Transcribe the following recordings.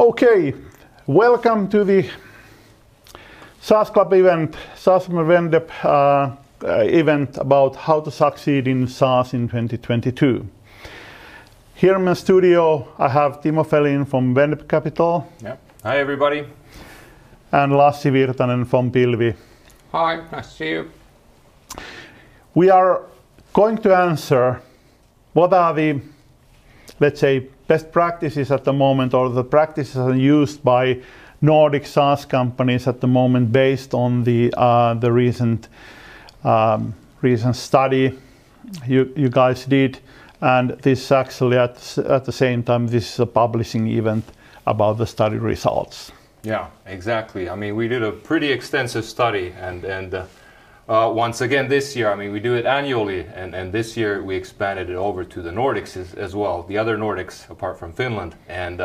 Okay, welcome to the SaaS Club event, SaaS Vendep event about how to succeed in SaaS in 2022. Here in my studio, I have Timo Felin from Vendep Capital. Yep. Hi, everybody. And Lassi Virtanen from Pilvi. Hi, nice to see you. We are going to answer what are the, let's say, best practices at the moment, or the practices used by Nordic SaaS companies at the moment based on the recent study you guys did. And this actually at the same time, this is a publishing event about the study results. Yeah, exactly. I mean, we did a pretty extensive study, and once again this year, I mean, we do it annually, and this year we expanded it over to the Nordics as well, the other Nordics apart from Finland, and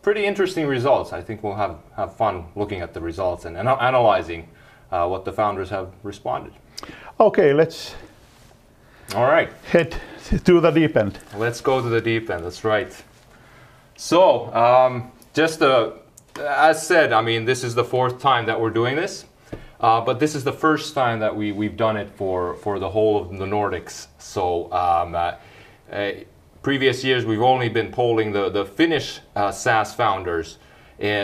pretty interesting results. I think we'll have fun looking at the results and analyzing what the founders have responded. Okay, let's head to the deep end. Let's go to the deep end. That's right. So, as said, I mean, this is the fourth time that we're doing this. But this is the first time that we've done it for the whole of the Nordics. So previous years we've only been polling the Finnish SaaS founders.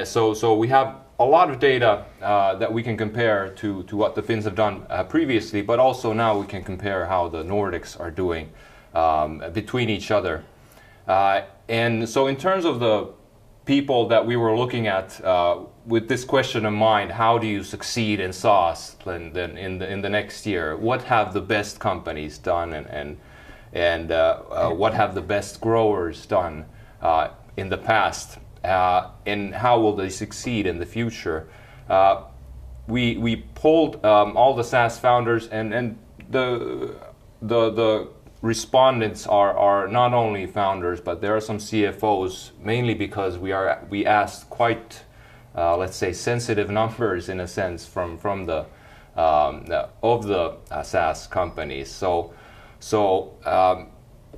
So we have a lot of data that we can compare to what the Finns have done previously, but also now we can compare how the Nordics are doing between each other. And so in terms of the people that we were looking at with this question in mind, how do you succeed in SaaS then in the next year? What have the best companies done, and what have the best growers done in the past, and how will they succeed in the future? We polled all the SaaS founders, and the respondents are not only founders, but there are some CFOs, mainly because we asked quite let's say sensitive numbers in a sense from the SaaS companies. So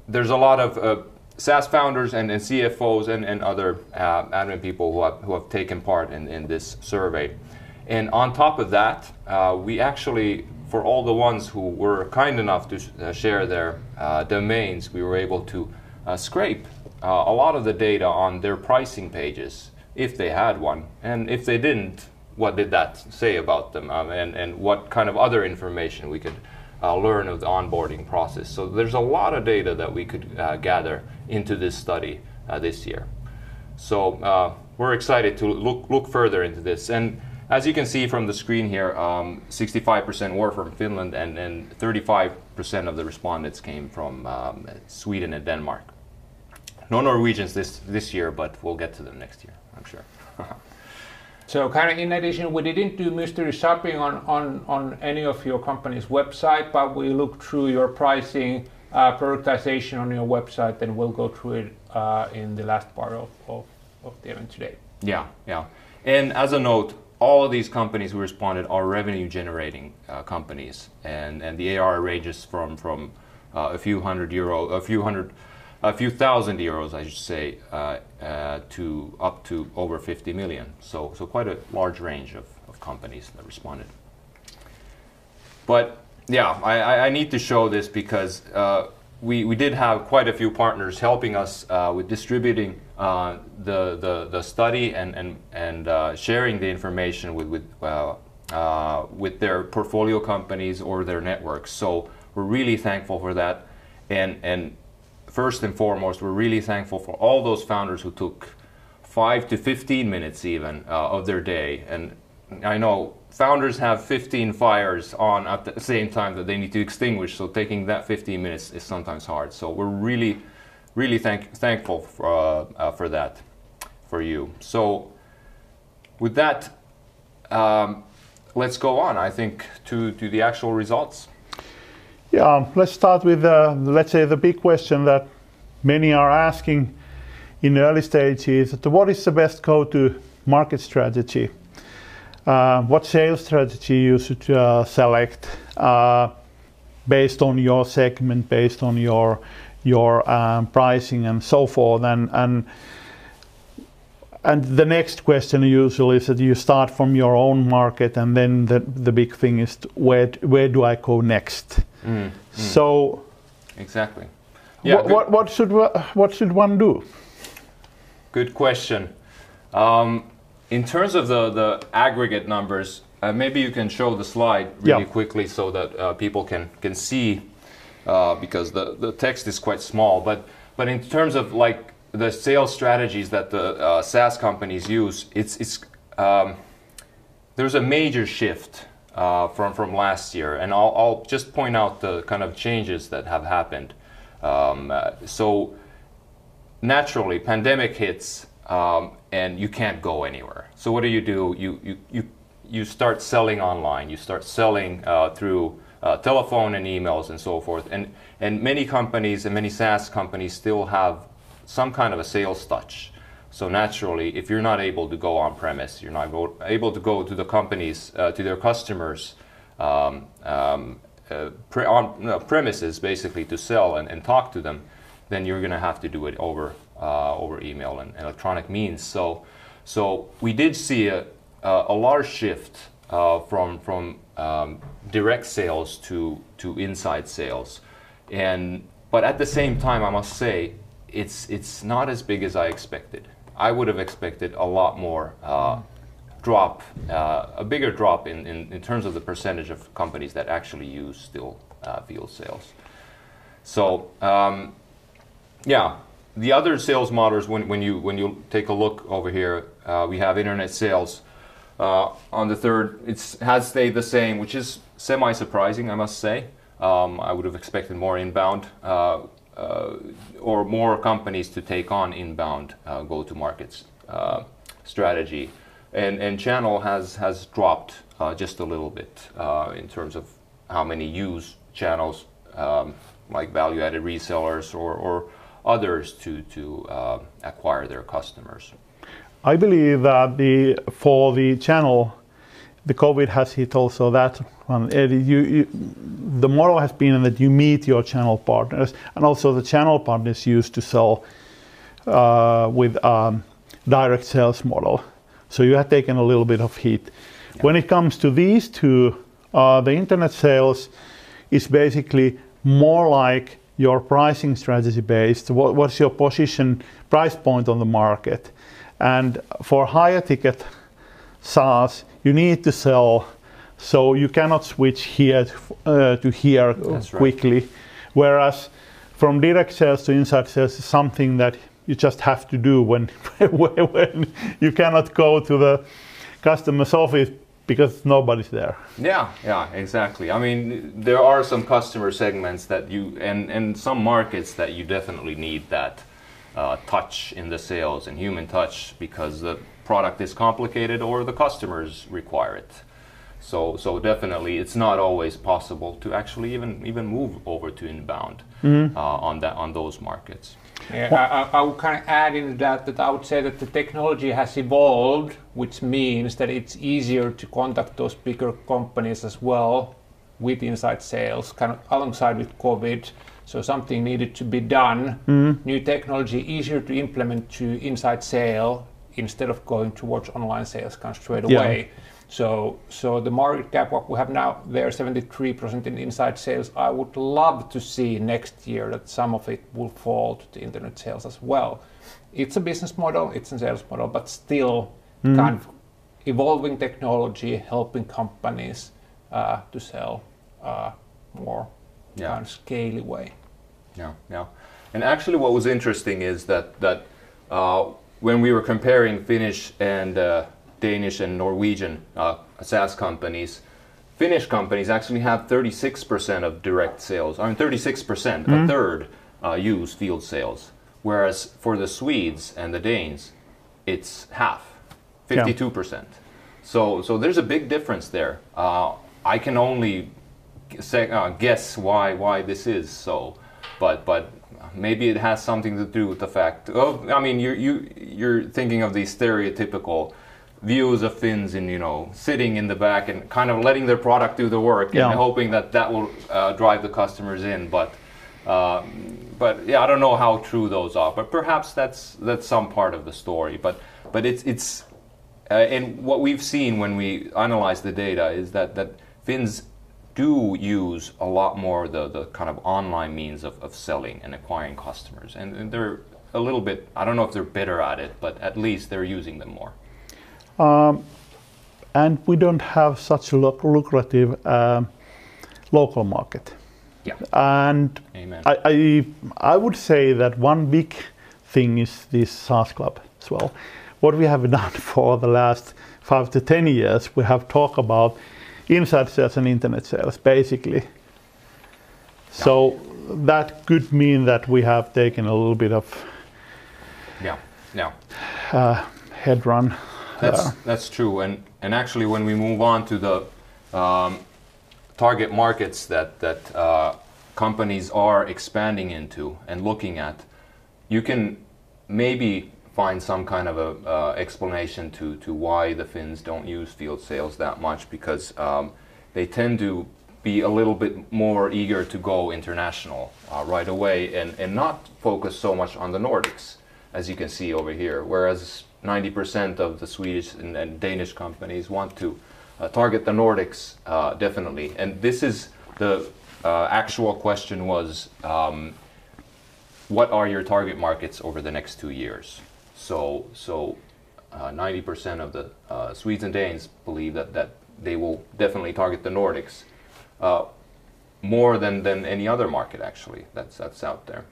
there's a lot of SaaS founders and CFOs and other admin people who have taken part in this survey. And on top of that, we actually, for all the ones who were kind enough to share their domains, we were able to scrape a lot of the data on their pricing pages, if they had one. And if they didn't, what did that say about them? And what kind of other information we could learn of the onboarding process. So there's a lot of data that we could gather into this study this year. So we're excited to look further into this. And as you can see from the screen here, 65% were from Finland, and 35% of the respondents came from Sweden and Denmark. No Norwegians this year, but we'll get to them next year, I'm sure. So kind of in addition, we didn't do mystery shopping on any of your company's website, but we looked through your pricing, prioritization on your website, and we'll go through it in the last part of the event today. Yeah. And as a note, all of these companies who responded are revenue generating companies, and the ARR ranges from a few thousand euros, I should say, to up to over 50 million. So quite a large range of companies that responded. But yeah, I need to show this because we did have quite a few partners helping us with distributing the study and sharing the information with their portfolio companies or their networks. So we're really thankful for that. And first and foremost, we're really thankful for all those founders who took 5 to 15 minutes even of their day. And I know founders have 15 fires on at the same time that they need to extinguish, so taking that 15 minutes is sometimes hard. So we're really thankful for that, for you. So with that, let's go on, I think, to the actual results. Yeah, let's start with let's say the big question that many are asking in the early stages: what is the best go-to-market strategy? What sales strategy you should select based on your segment, based on your pricing and so forth. And And the next question usually is that you start from your own market, and then the big thing is where do I go next? So exactly. Yeah, what should one do? Good question. In terms of the aggregate numbers, maybe you can show the slide really quickly so that people can see, because the text is quite small. But in terms of like the sales strategies that the SaaS companies use, there's a major shift from last year, and I'll just point out the kind of changes that have happened. So naturally, pandemic hits, and you can't go anywhere. So what do? You start selling online. You start selling through telephone and emails and so forth. And many companies and many SaaS companies still have some kind of a sales touch. So naturally, if you're not able to go on premise, you're not able to go to the companies, to their customers on premises, basically, to sell and talk to them, then you're going to have to do it over email and electronic means. So we did see a large shift from direct sales to inside sales, but at the same time, I must say, it's not as big as I expected. I would have expected a lot more drop, a bigger drop in terms of the percentage of companies that actually use still field sales. So yeah, the other sales models, when you take a look over here, we have internet sales. On the third, it has stayed the same, which is semi-surprising, I must say. I would have expected more inbound, or more companies to take on inbound go-to-market strategy. And channel has dropped just a little bit in terms of how many use channels, like value-added resellers or others to acquire their customers. I believe that for the channel, the COVID has hit also that one. The model has been that you meet your channel partners, and also the channel partners used to sell with direct sales model. So you have taken a little bit of hit. Yeah. When it comes to these two, the internet sales is basically more like your pricing strategy based. What's your position, price point on the market? And for higher ticket SaaS, you need to sell, so you cannot switch here to here quickly. Right. Whereas from direct sales to inside sales is something that you just have to do when you cannot go to the customer's office because nobody's there. Yeah, exactly. I mean, there are some customer segments that and some markets that you definitely need that touch in the sales and human touch, because the product is complicated or the customers require it. So definitely, it's not always possible to actually even move over to inbound on those markets. Yeah, I would kind of add into that I would say that the technology has evolved, which means that it's easier to contact those bigger companies as well with inside sales, kind of alongside with COVID. So something needed to be done. New technology, easier to implement to inside sale instead of going towards online sales kind of straight away. So the market cap, what we have now, there 73% in inside sales. I would love to see next year that some of it will fall to the internet sales as well. It's a business model, it's a sales model, but still kind of evolving technology, helping companies to sell more kind of scaly way. Yeah. And actually what was interesting is that when we were comparing Finnish and Danish and Norwegian SaaS companies, Finnish companies actually have 36% of direct sales. I mean, 36%, a third, use field sales. Whereas for the Swedes and the Danes, it's half, 52%. Yeah. So there's a big difference there. I can only guess why this is so, but maybe it has something to do with the fact of, I mean, you're thinking of these stereotypical views of Finns in, sitting in the back and kind of letting their product do the work and hoping that will drive the customers in. But yeah, I don't know how true those are, but perhaps that's some part of the story. But But it's and what we've seen when we analyze the data is that Finns do use a lot more the kind of online means of selling and acquiring customers, and they're a little bit, I don't know if they're better at it, but at least they're using them more. And we don't have such a lucrative local market. Yeah. And Amen. I would say that one big thing is this SaaS Club as well. What we have done for the last 5 to 10 years, we have talked about inside sales and internet sales, basically. Yeah. So that could mean that we have taken a little bit of head run. That's true, and actually when we move on to the target markets that companies are expanding into and looking at, you can maybe find some kind of a explanation to why the Finns don't use field sales that much, because they tend to be a little bit more eager to go international right away and not focus so much on the Nordics, as you can see over here, whereas 90% of the Swedish and Danish companies want to target the Nordics, definitely. And this is the actual question was, what are your target markets over the next 2 years? So 90% of the Swedes and Danes believe that they will definitely target the Nordics more than any other market, actually, that's out there.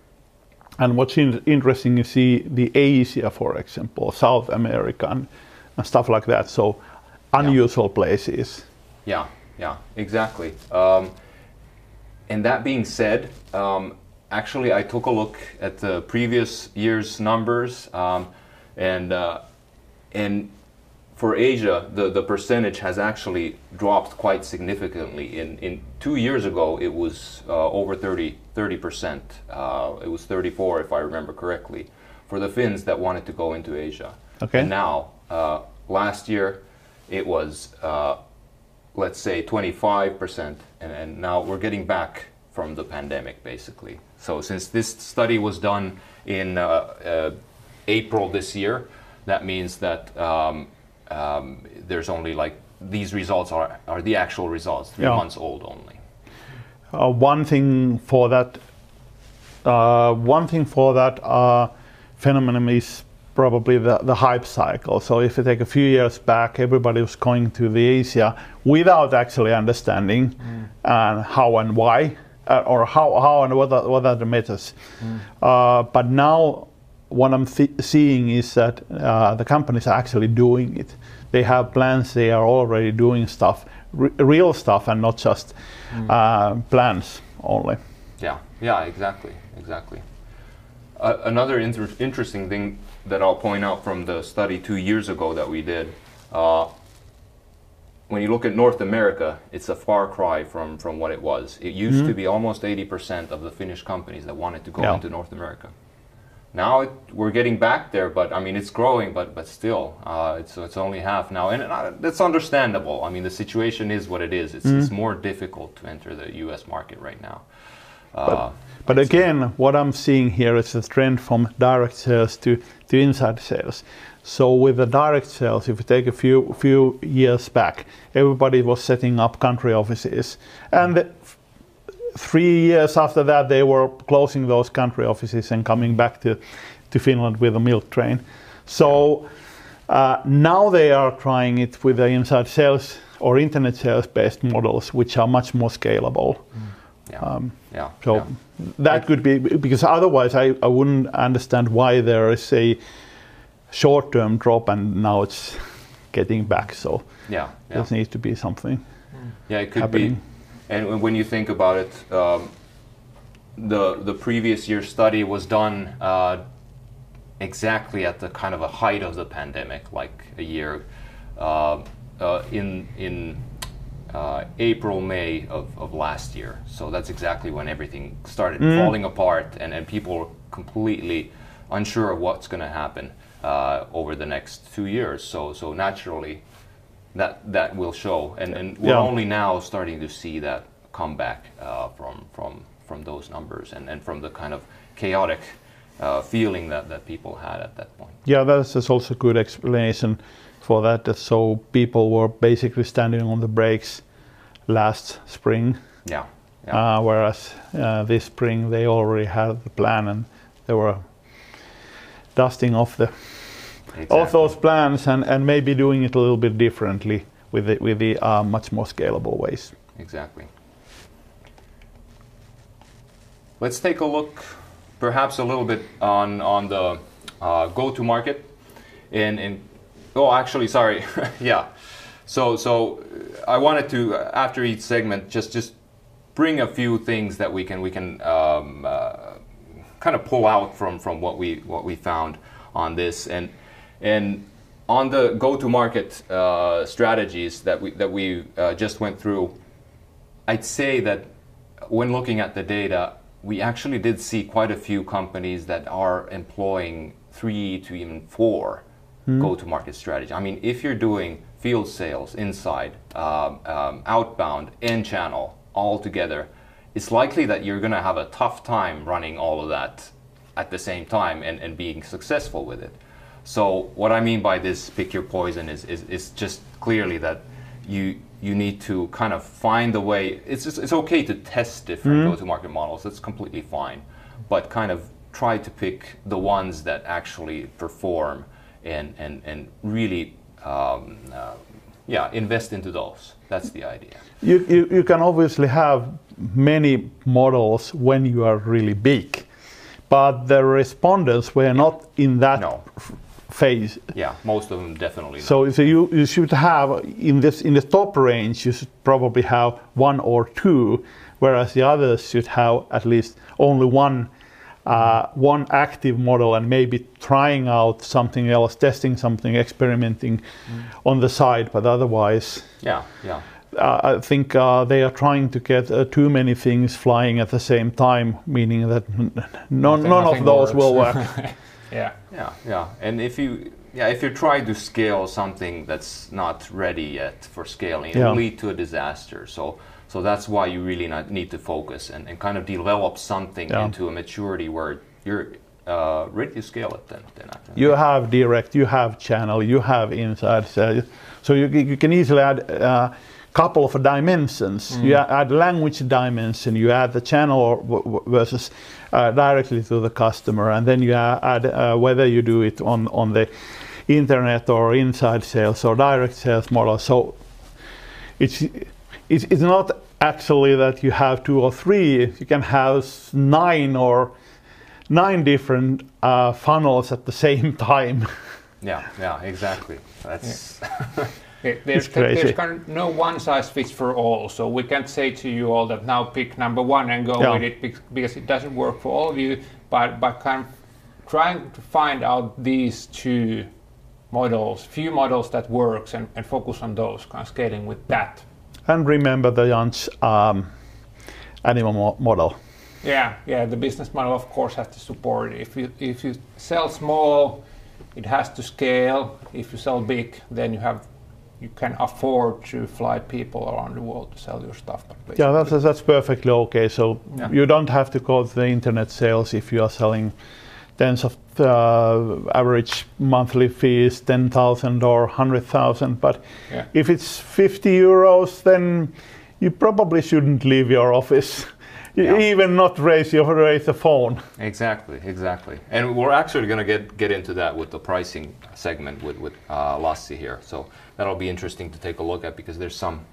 And what's interesting, you see the Asia, for example, South America and stuff like that. So unusual places. Yeah, exactly. And that being said, actually I took a look at the previous year's numbers, and for Asia, the percentage has actually dropped quite significantly. In 2 years ago, it was over 30%. It was 34, if I remember correctly, for the Finns that wanted to go into Asia. Okay. And now, last year, it was, let's say, 25%, and now we're getting back from the pandemic, basically. So since this study was done in April this year, that means that there's only like, these results are the actual results, 3 months old only. One thing for that phenomenon is probably the hype cycle. So if you take a few years back, everybody was going to the Asia without actually understanding how and why, or how and what are the methods. But now what I'm seeing is that the companies are actually doing it. They have plans, they are already doing stuff, real stuff, and not just plans only. Yeah, exactly. Another interesting thing that I'll point out from the study 2 years ago that we did, when you look at North America, it's a far cry from what it was. It used to be almost 80% of the Finnish companies that wanted to go into North America. Now we're getting back there, but I mean it's growing, but still it's only half now, and that's understandable. I mean the situation is what it is. It's more difficult to enter the U.S. market right now. But again, what I'm seeing here is a trend from direct sales to inside sales. So with the direct sales, if you take a few years back, everybody was setting up country offices, and 3 years after that, they were closing those country offices and coming back to Finland with a milk train. So now they are trying it with the inside sales or internet sales based models, which are much more scalable. That could be, because otherwise I wouldn't understand why there is a short-term drop and now it's getting back. So there needs to be something. It could happening. be. And when you think about it, the previous year's study was done exactly at the kind of a height of the pandemic, like a year in April, May of last year. So that's exactly when everything started falling apart, and people were completely unsure of what's going to happen over the next 2 years. So naturally, that will show, and we're only now starting to see that come back from those numbers and from the kind of chaotic feeling that people had at that point. Yeah, that's also a good explanation for that. So people were basically standing on the brakes last spring. Yeah. Whereas this spring they already had the plan and they were dusting off those plans and maybe doing it a little bit differently with the much more scalable ways. Exactly. Let's take a look, perhaps a little bit on the go-to-market. Actually, sorry, yeah. So I wanted to, after each segment, just bring a few things that we can kind of pull out from what we found on this, and on the go-to-market strategies that we just went through. I'd say that when looking at the data, we actually did see quite a few companies that are employing 3 to even 4 go-to-market strategy. I mean, if you're doing field sales, inside, outbound, and channel all together, it's likely that you're going to have a tough time running all of that at the same time and being successful with it. So what I mean by this pick your poison is just clearly that you need to kind of find the way. It's okay to test different go-to-market models. That's completely fine, but kind of try to pick the ones that actually perform and really invest into those. That's the idea. You can obviously have many models when you are really big, but the respondents were not in that phase. Yeah, most of them definitely not. So you should have in the top range, you should probably have 1 or 2, whereas the others should have at least only one active model and maybe trying out something else, testing something, experimenting on the side. But otherwise, I think they are trying to get too many things flying at the same time, meaning that none of those will work. Yeah. And if you're trying to scale something that's not ready yet for scaling, it will lead to a disaster. So that's why you really need to focus and kind of develop something into a maturity where you're ready to scale it then after. You have direct, you have channel, you have inside sales. So you can easily add a couple of dimensions. You add language dimension, you add the channel versus directly to the customer, and then you add whether you do it on the internet or inside sales or direct sales model. So it's not actually that you have 2 or 3. You can have 9 different funnels at the same time. Yeah, exactly. That's there's kind of no one size fits for all. So we can't say to you all that now pick number 1 and go with it because it doesn't work for all of you. But kind of trying to find out these 2 models, few models that works, and focus on those, kind of scaling with that. And remember the Jan's animal model. Yeah. The business model, of course, has to support it. If you sell small, it has to scale. If you sell big, then you can afford to fly people around the world to sell your stuff. Yeah, that's perfectly okay. So you don't have to go to the internet sales if you are selling tens of average monthly fees, 10,000 or 100,000. But if it's 50 euros, then you probably shouldn't leave your office. Even not raise the phone. Exactly. And we're actually going to get into that with the pricing segment with Lassi here. So that'll be interesting to take a look at because there's some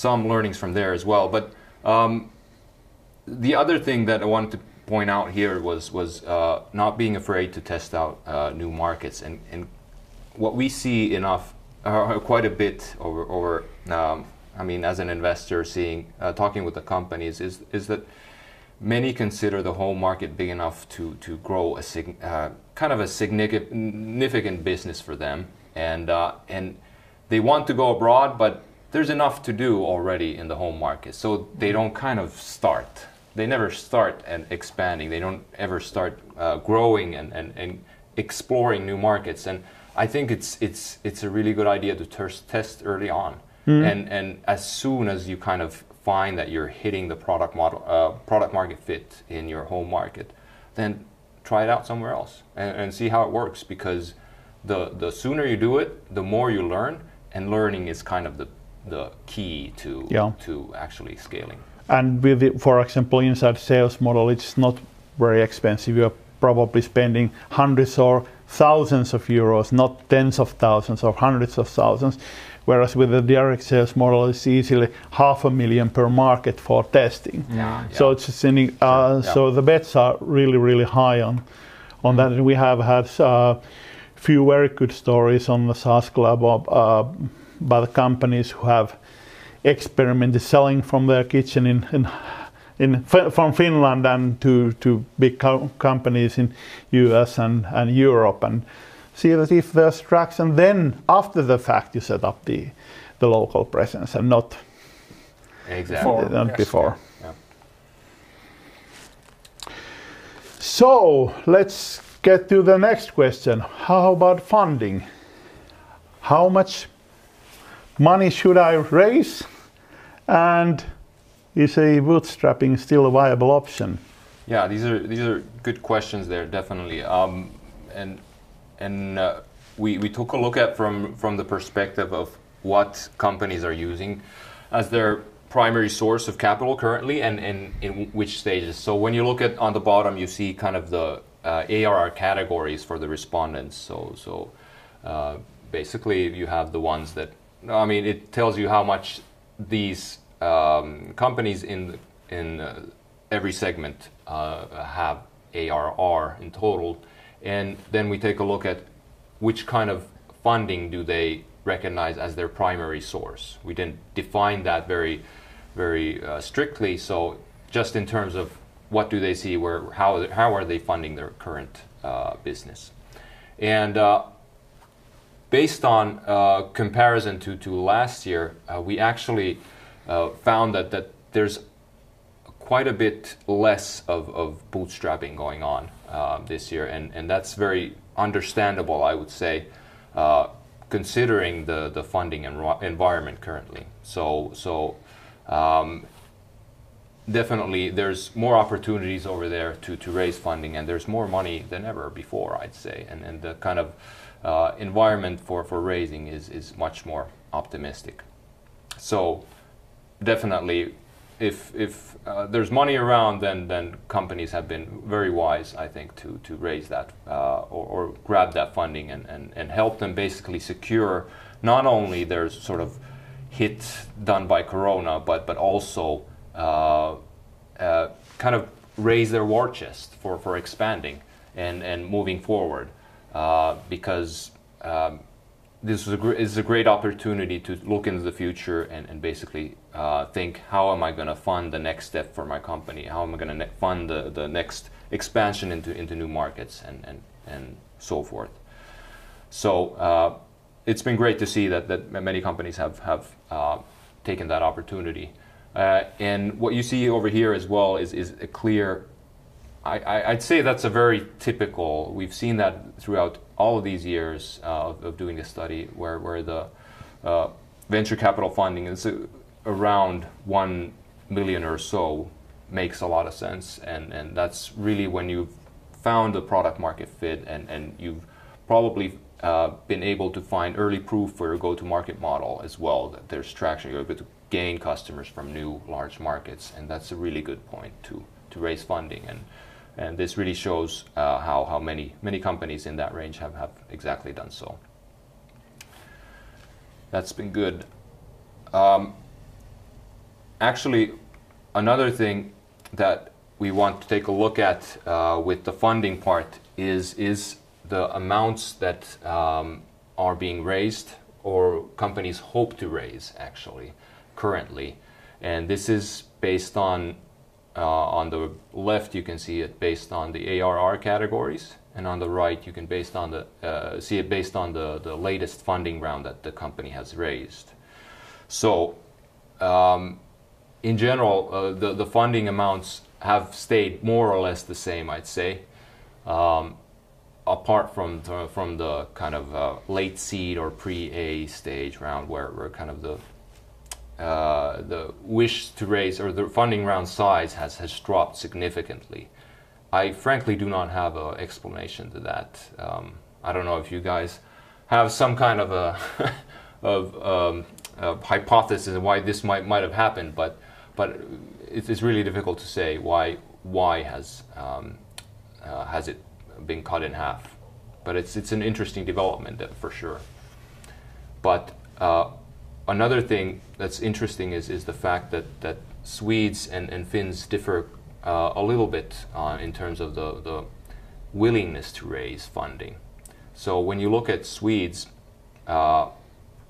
learnings from there as well. But the other thing that I wanted to point out here was not being afraid to test out new markets. And what we see quite a bit over as an investor, talking with the companies, is that many consider the home market big enough to grow kind of a significant business for them, and they want to go abroad, but there's enough to do already in the home market, so they don't kind of start. They never start and expanding. They don't ever start growing and exploring new markets. And I think it's a really good idea to test early on. And as soon as you kind of find that you're hitting the product market fit in your home market, then try it out somewhere else and see how it works, because the sooner you do it, the more you learn, and learning is kind of the key to actually scaling. And with it, for example, inside sales model, it's not very expensive. You're probably spending hundreds or thousands of euros, not tens of thousands or hundreds of thousands. Whereas with the direct sales model, it's easily 500,000 per market for testing. So it's just so the bets are really, really high on that. And we have had few very good stories on the SaaS Club by the companies who have experimented selling from their kitchen from Finland and to big companies in US and Europe, and see that if there's traction, then after the fact you set up the local presence and not before. Yeah. So let's get to the next question. How about funding? How much money should I raise? And is a bootstrapping still a viable option? Yeah, these are good questions there, definitely. We took a look at from the perspective of what companies are using as their primary source of capital currently, and in which stages. So when you look at on the bottom, you see kind of the ARR categories for the respondents. So basically, you have the ones that, I mean, it tells you how much these companies in every segment have ARR in total, and then we take a look at which kind of funding do they recognize as their primary source. We didn't define that very strictly, so just in terms of what do they see, how are they funding their current business, and based on comparison to last year, we actually found that there's quite a bit less of bootstrapping going on this year, and that's very understandable, I would say, considering the funding environment currently. So definitely there's more opportunities over there to raise funding, and there's more money than ever before, I'd say, and the kind of environment for raising is much more optimistic. So definitely, if there's money around, then companies have been very wise, I think, to raise that or grab that funding and help them basically secure not only their sort of hit done by Corona, but also kind of raise their war chest for expanding and moving forward, because this is a great opportunity to look into the future and basically think, how am I going to fund the next step for my company? How am I going to fund the next expansion into new markets and so forth? So it's been great to see that many companies have taken that opportunity. And what you see over here as well is a clear, I'd say that's a very typical, we've seen that throughout all of these years of doing this study, where the venture capital funding is around 1 million or so, makes a lot of sense, and that's really when you've found the product market fit and you've probably been able to find early proof for your go-to-market model as well, that there's traction, you're able to gain customers from new large markets, and that's a really good point to raise funding, and this really shows how many companies in that range have exactly done so. That's been good. Actually, another thing that we want to take a look at with the funding part is the amounts that are being raised or companies hope to raise actually currently, and this is based on the left you can see it based on the ARR categories, and on the right you can see it based on the latest funding round that the company has raised. So in general, the funding amounts have stayed more or less the same, I'd say, apart from the kind of late seed or pre-A stage round where kind of the wish to raise or the funding round size has dropped significantly. I frankly do not have an explanation to that. I don't know if you guys have some kind of a hypothesis of why this might have happened, but it's really difficult to say why has it been cut in half. But it's an interesting development for sure. But another thing that's interesting is the fact that Swedes and Finns differ a little bit in terms of the willingness to raise funding. So when you look at Swedes,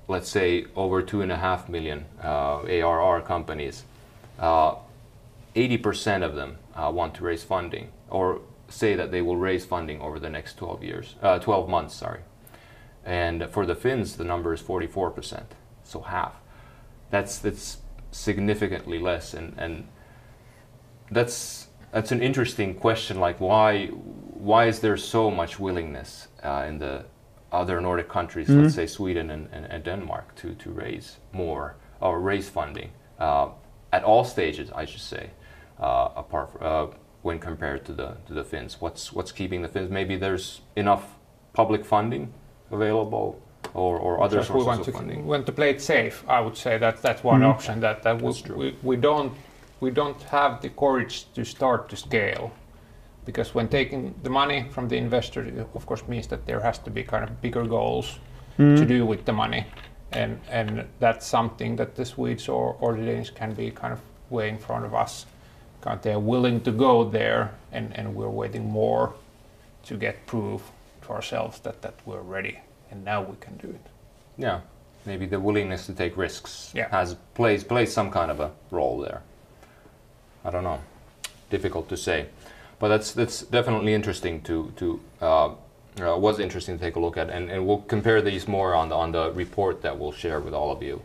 let's say over 2.5 million ARR companies, 80% of them want to raise funding, or say that they will raise funding over the next 12 months. Sorry. And for the Finns, the number is 44%, so half. That's significantly less, and that's an interesting question. Like why is there so much willingness in the other Nordic countries, let's say Sweden and Denmark, to raise more or raise funding at all stages, I should say, apart when compared to the Finns. What's keeping the Finns? Maybe there's enough public funding available, or other sources of funding. We want to play it safe. I would say that's one option. That we don't have the courage to start to scale, because when taking the money from the investor, it of course means that there has to be kind of bigger goals to do with the money, and that's something that the Swedes or the Danes can be kind of way in front of us. They're willing to go there, and we're waiting more to get proof to ourselves that we're ready, and now we can do it. Yeah, maybe the willingness to take risks plays some kind of a role there. I don't know, difficult to say, but that's definitely interesting was interesting to take a look at, and we'll compare these more on the report that we'll share with all of you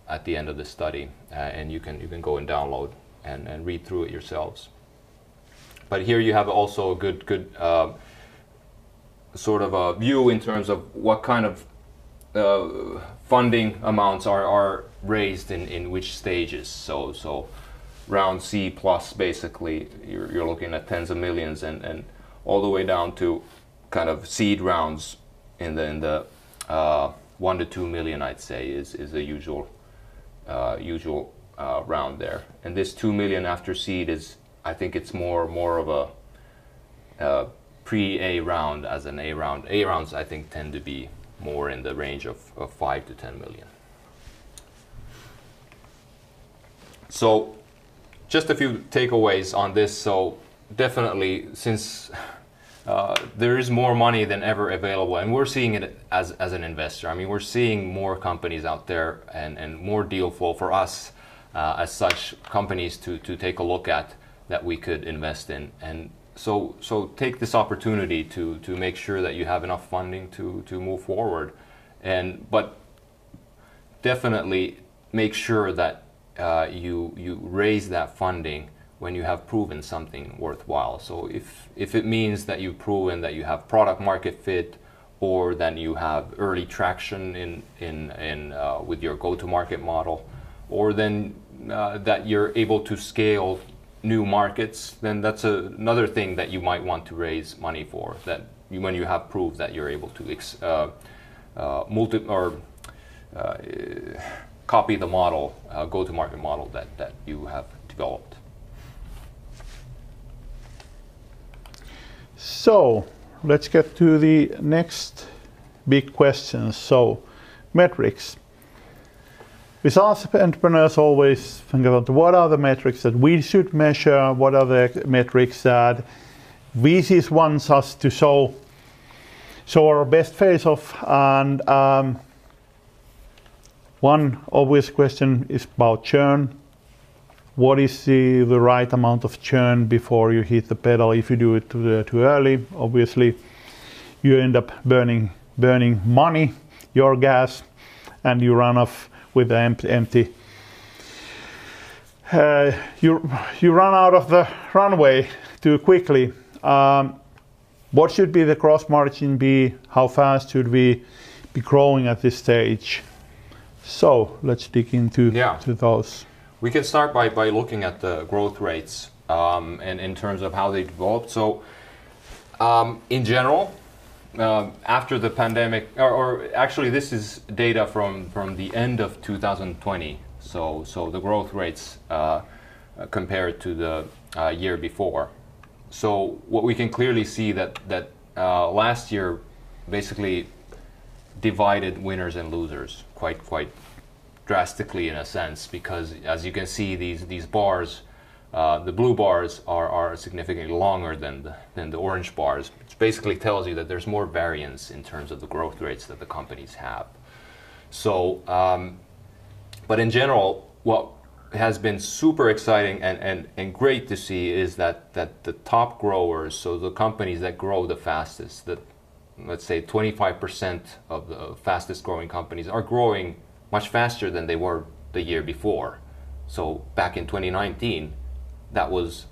at the end of the study, and you can go and download and read through it yourselves. But here you have also a good sort of a view in terms of what kind of funding amounts are raised in which stages. So round C plus, basically you're looking at tens of millions, and all the way down to kind of seed rounds in the 1 to 2 million, I'd say, is the usual round there. And this 2 million after seed is, I think it's more of a pre-A round as an A round. A rounds, I think, tend to be more in the range of 5 to 10 million. So just a few takeaways on this. So definitely, since there is more money than ever available, and we're seeing it as an investor. I mean, we're seeing more companies out there and more deal flow for us as such companies to take a look at that we could invest in. And so take this opportunity to make sure that you have enough funding to move forward, but definitely make sure that you raise that funding when you have proven something worthwhile. So if it means that you've proven that you have product market fit, or that you have early traction in with your go-to-market model, or then that you're able to scale new markets, then that's another thing that you might want to raise money for. That when you have proof that you're able to copy the model, go-to-market model that you have developed. So let's get to the next big question. So metrics. We SaaS entrepreneurs always think about what are the metrics that we should measure, what are the metrics that VCs want us to show our best face of, and one obvious question is about churn. What is the right amount of churn before you hit the pedal? If you do it too early, obviously you end up burning money, your gas, and you run off with the empty. You run out of the runway too quickly. What should be the gross margin be? How fast should we be growing at this stage? So let's dig into to those. We can start by looking at the growth rates and in terms of how they developed. So in general, after the pandemic, or actually this is data from the end of 2020, so the growth rates compared to the year before. So what we can clearly see that last year basically divided winners and losers quite drastically in a sense, because as you can see, these bars, the blue bars are significantly longer than the orange bars, which basically tells you that there's more variance in terms of the growth rates that the companies have. So, but in general, what has been super exciting and great to see is that the top growers, so the companies that grow the fastest, that let's say 25% of the fastest growing companies are growing much faster than they were the year before. So back in 2019, that was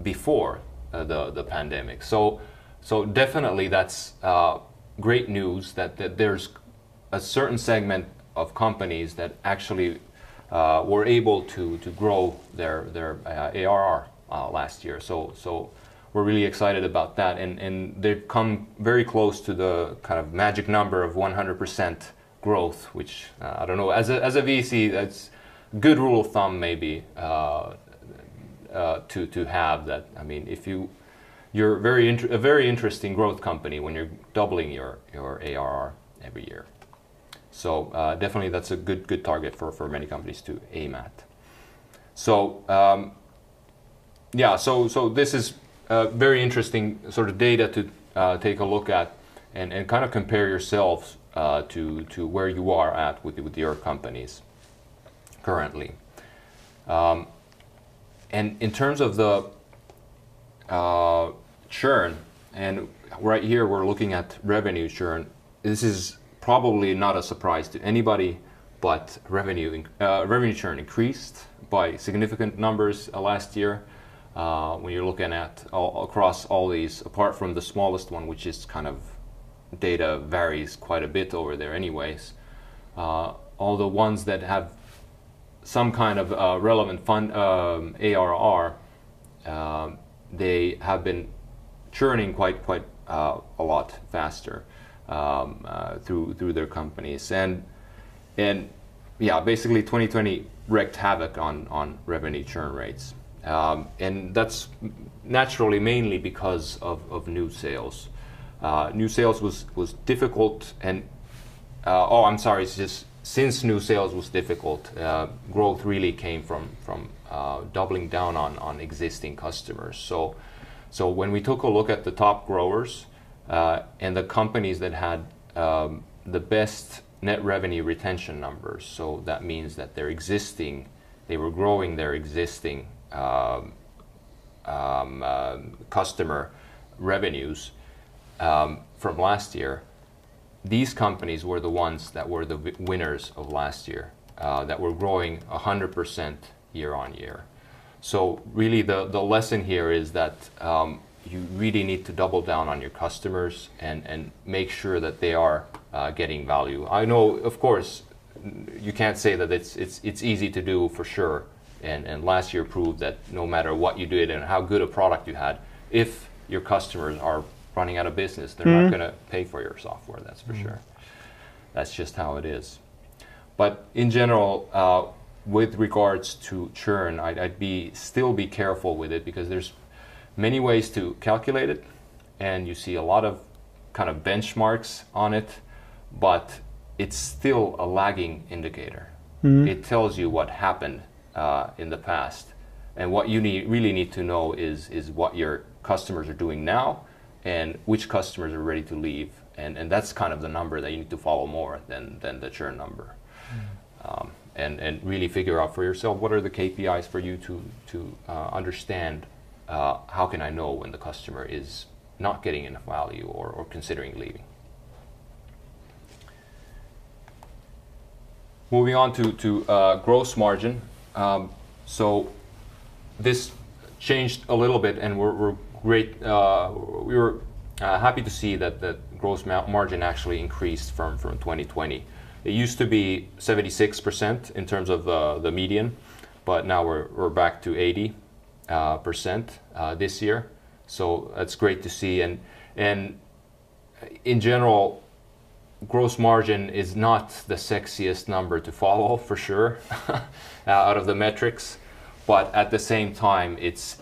before the pandemic. So definitely that's great news that there's a certain segment of companies that actually were able to grow their ARR last year. So we're really excited about that, and they've come very close to the kind of magic number of 100% growth, which I don't know, as a VC, that's good rule of thumb maybe to have that. I mean, if you're a very interesting growth company when you're doubling your ARR every year. So definitely that's a good target for many companies to aim at. So yeah, so this is very interesting sort of data to take a look at and kind of compare yourselves to where you are at with your companies currently. And in terms of the churn, and right here we're looking at revenue churn. This is probably not a surprise to anybody, but revenue churn increased by significant numbers last year. When you're looking at across all these, apart from the smallest one, which is kind of data varies quite a bit over there anyways, all the ones that have some kind of relevant fund ARR, they have been churning quite a lot faster through their companies, and yeah, basically 2020 wreaked havoc on revenue churn rates, and that's naturally mainly because of new sales. New sales was difficult, and it's just since new sales was difficult, growth really came from doubling down on existing customers. So when we took a look at the top growers and the companies that had the best net revenue retention numbers, so that means that they were growing their existing customer revenues from last year. These companies were the ones that were the winners of last year, that were growing 100% year on year. So really the lesson here is that you really need to double down on your customers and make sure that they are getting value. I know, of course, you can't say that it's easy to do for sure. And last year proved that no matter what you did and how good a product you had, if your customers are running out of business, they're not going to pay for your software, that's for sure. That's just how it is. But in general, with regards to churn, I'd still be careful with it, because there's many ways to calculate it, and you see a lot of kind of benchmarks on it, but it's still a lagging indicator. It tells you what happened in the past, and what you really need to know is what your customers are doing now and which customers are ready to leave, and that's kind of the number that you need to follow more than the churn number. And really figure out for yourself what are the KPIs for you to understand how can I know when the customer is not getting enough value or considering leaving. Moving on to gross margin. So this changed a little bit, and we're great. We were happy to see that the gross margin actually increased from 2020. It used to be 76% in terms of the median, but now we're back to 80. this year. So that's great to see. And in general, gross margin is not the sexiest number to follow for sure out of the metrics, but at the same time, it's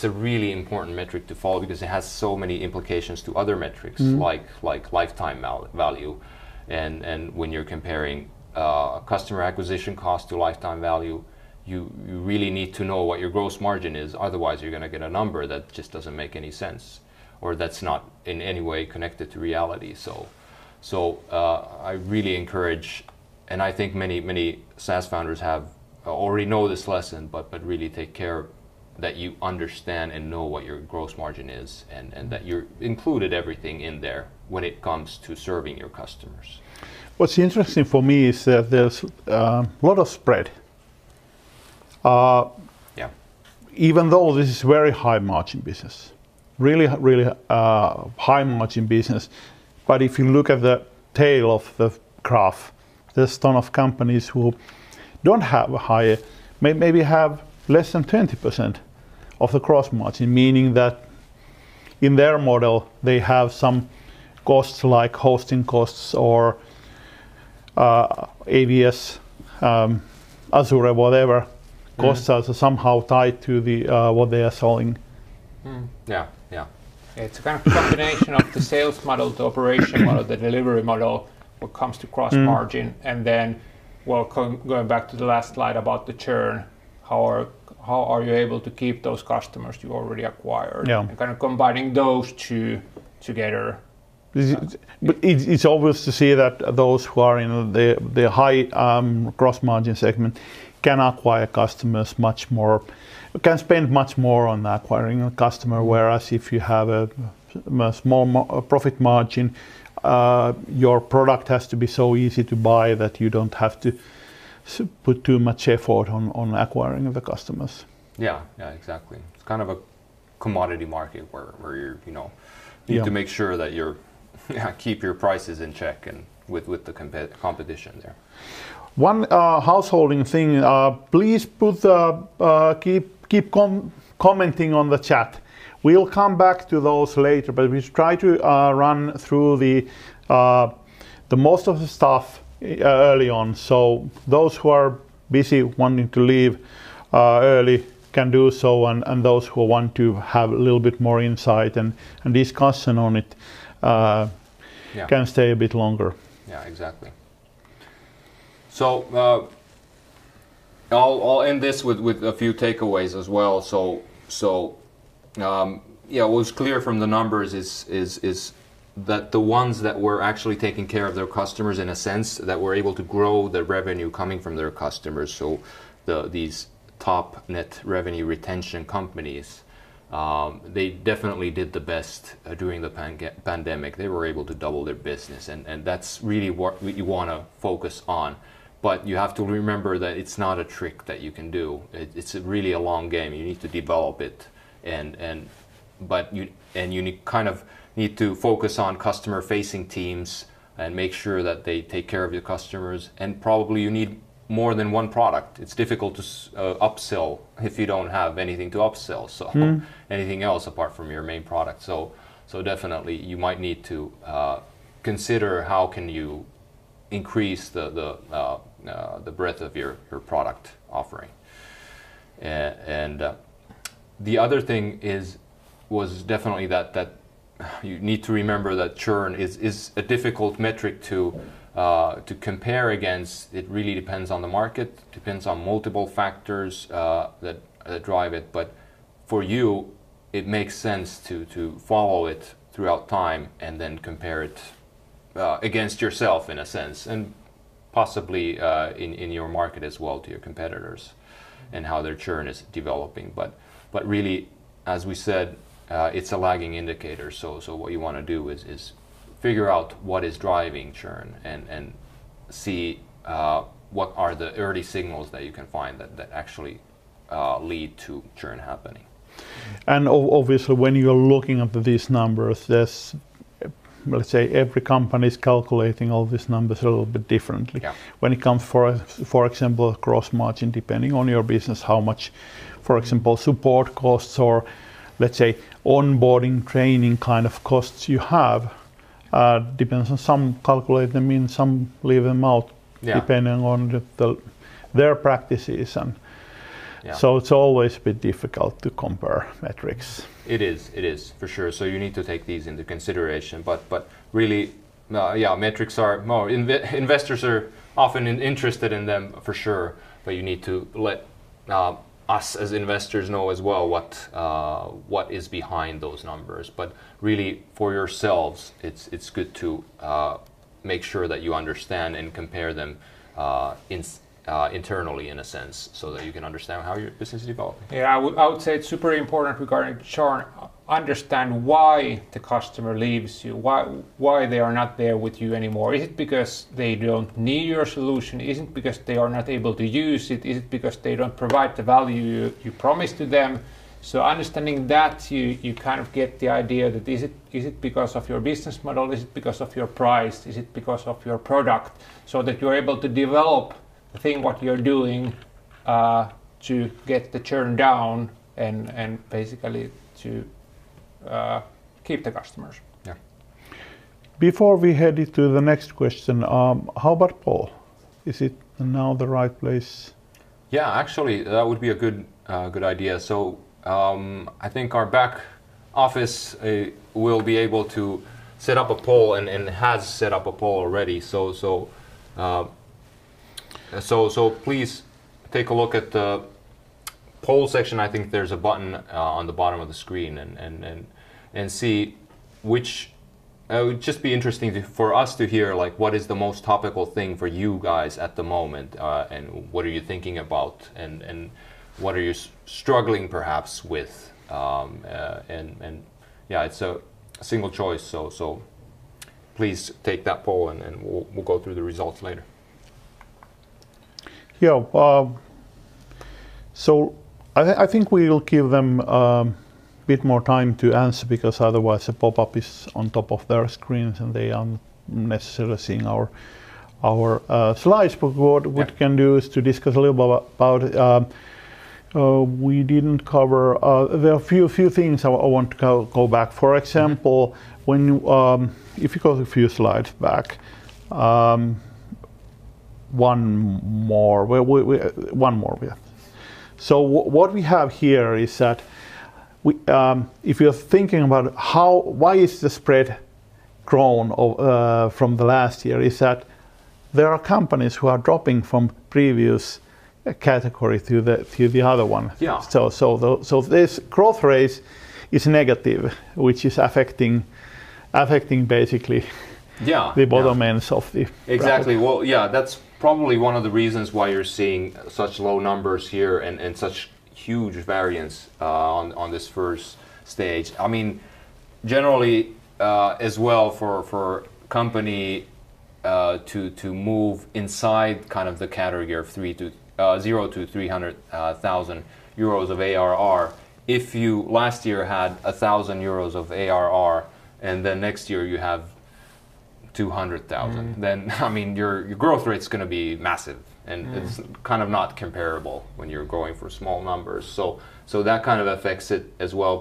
a really important metric to follow because it has so many implications to other metrics like lifetime value, and when you're comparing customer acquisition cost to lifetime value, you really need to know what your gross margin is. Otherwise, you're going to get a number that just doesn't make any sense, or that's not in any way connected to reality. So I really encourage, and I think many SaaS founders have already know this lesson, but really take care that you understand and know what your gross margin is, and that you're included everything in there when it comes to serving your customers. What's interesting for me is that there's a lot of spread. Even though this is very high margin business, really high margin business, but if you look at the tail of the graph, there's a ton of companies who don't have a higher, maybe have less than 20% of the gross margin, meaning that in their model they have some costs like hosting costs or AWS, Azure, whatever. Costs are somehow tied to the what they are selling. Yeah. It's a kind of combination of the sales model, the operation model, the delivery model, what comes to gross margin, and then, going back to the last slide about the churn, how are you able to keep those customers you already acquired, and kind of combining those two together. But it's obvious to see that those who are in the high gross margin segment can acquire customers much more, can spend much more on acquiring a customer, whereas if you have a small profit margin, your product has to be so easy to buy that you don't have to put too much effort on acquiring the customers. Yeah, exactly. It's kind of a commodity market where you need to make sure that you're keep your prices in check and with the competition there. One householding thing, please put keep commenting on the chat. We'll come back to those later, but we try to run through the most of the stuff early on. So those who are busy wanting to leave early can do so, and those who want to have a little bit more insight and discussion on it can stay a bit longer. Yeah, exactly. So I'll end this with a few takeaways as well. What was clear from the numbers is that the ones that were actually taking care of their customers, in a sense, that were able to grow the revenue coming from their customers. So these top net revenue retention companies, they definitely did the best during the pandemic. They were able to double their business, and that's really what you want to focus on. But you have to remember that it's not a trick that you can do. It's really a long game. You need to develop it, you need to focus on customer-facing teams and make sure that they take care of your customers. And probably you need more than one product. It's difficult to upsell if you don't have anything to upsell. So anything else apart from your main product. So definitely you might need to consider how can you increase the breadth of your product offering. And the other thing was definitely that you need to remember that churn is a difficult metric to compare against. It really depends on the market, depends on multiple factors that drive it. But for you, it makes sense to follow it throughout time and then compare it against yourself, in a sense, and possibly in your market as well, to your competitors, and how their churn is developing. But really, as we said, it's a lagging indicator. So what you want to do is figure out what is driving churn and see what are the early signals that you can find that actually lead to churn happening. And obviously, when you're looking at these numbers, there's, let's say, every company is calculating all these numbers a little bit differently. Yeah. When it comes, for example, gross margin, depending on your business, how much for example, support costs or, let's say, onboarding, training kind of costs you have. Depends on some calculate them in, some leave them out, depending on their practices, and so it's always a bit difficult to compare metrics. It is for sure. So you need to take these into consideration. But really, metrics are more. Investors are often interested in them for sure. But you need to let us as investors know as well what is behind those numbers. But really, for yourselves, it's good to make sure that you understand and compare them internally, in a sense, so that you can understand how your business is developing. Yeah, I would say it's super important regarding churn. Understand why the customer leaves you, why they are not there with you anymore. Is it because they don't need your solution? Is it because they are not able to use it? Is it because they don't provide the value you promised to them? So understanding that, you kind of get the idea that is it because of your business model? Is it because of your price? Is it because of your product? So that you're able to develop the thing what you're doing to get the churn down and basically to keep the customers. Yeah. Before we head to the next question, how about Paul? Is it now the right place? Yeah, actually, that would be a good idea. So I think our back office will be able to set up a poll and has set up a poll already. So please take a look at the poll section. I think there's a button on the bottom of the screen and see which. It would just be interesting for us to hear, like, what is the most topical thing for you guys at the moment, and what are you thinking about, and what are you struggling perhaps with, and yeah, it's a single choice. So please take that poll, and we'll go through the results later. Yeah. So I think we will give them bit more time to answer, because otherwise the pop-up is on top of their screens and they aren't necessarily seeing our slides. But what we can do is to discuss a little bit about we didn't cover. There are a few things I want to go back. For example, when if you go a few slides back, one more. One more. Yeah. So what we have here is that. If you're thinking about why is the spread grown from the last year, is that there are companies who are dropping from previous category to the other one. Yeah. So this growth rate is negative, which is affecting basically the bottom ends of the exactly bracket. Well, yeah, that's probably one of the reasons why you're seeing such low numbers here and such huge variance on this first stage. I mean, generally as well for company to move inside kind of the category of 0 to 300,000 euros of ARR. If you last year had 1,000 euros of ARR and then next year you have 200,000, then I mean your growth rate's going to be massive. And it's kind of not comparable when you're going for small numbers. So that kind of affects it as well.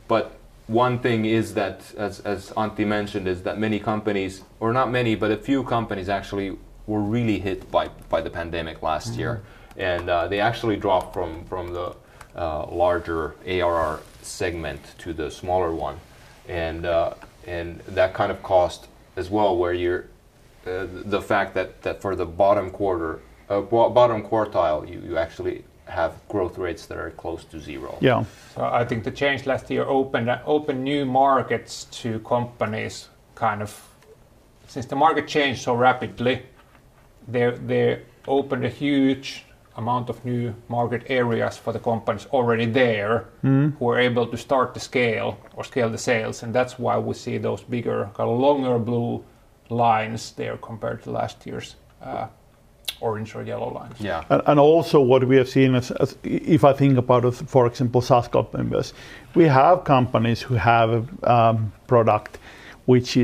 But one thing is that, as Antti mentioned, is that many companies, or not many, but a few companies actually were really hit by the pandemic last year. And they actually dropped from the larger ARR segment to the smaller one. And that kind of cost as well, where you're the fact that for the bottom quartile, you actually have growth rates that are close to zero. Yeah. So I think the change last year opened new markets to companies. Kind of, since the market changed so rapidly, they opened a huge amount of new market areas for the companies already there, who were able to start to scale the sales, and that's why we see those bigger, kind of longer blue lines there compared to last year's orange or yellow lines. Yeah. And also what we have seen is, if I think about it, for example, SaaS companies, we have companies who have a product which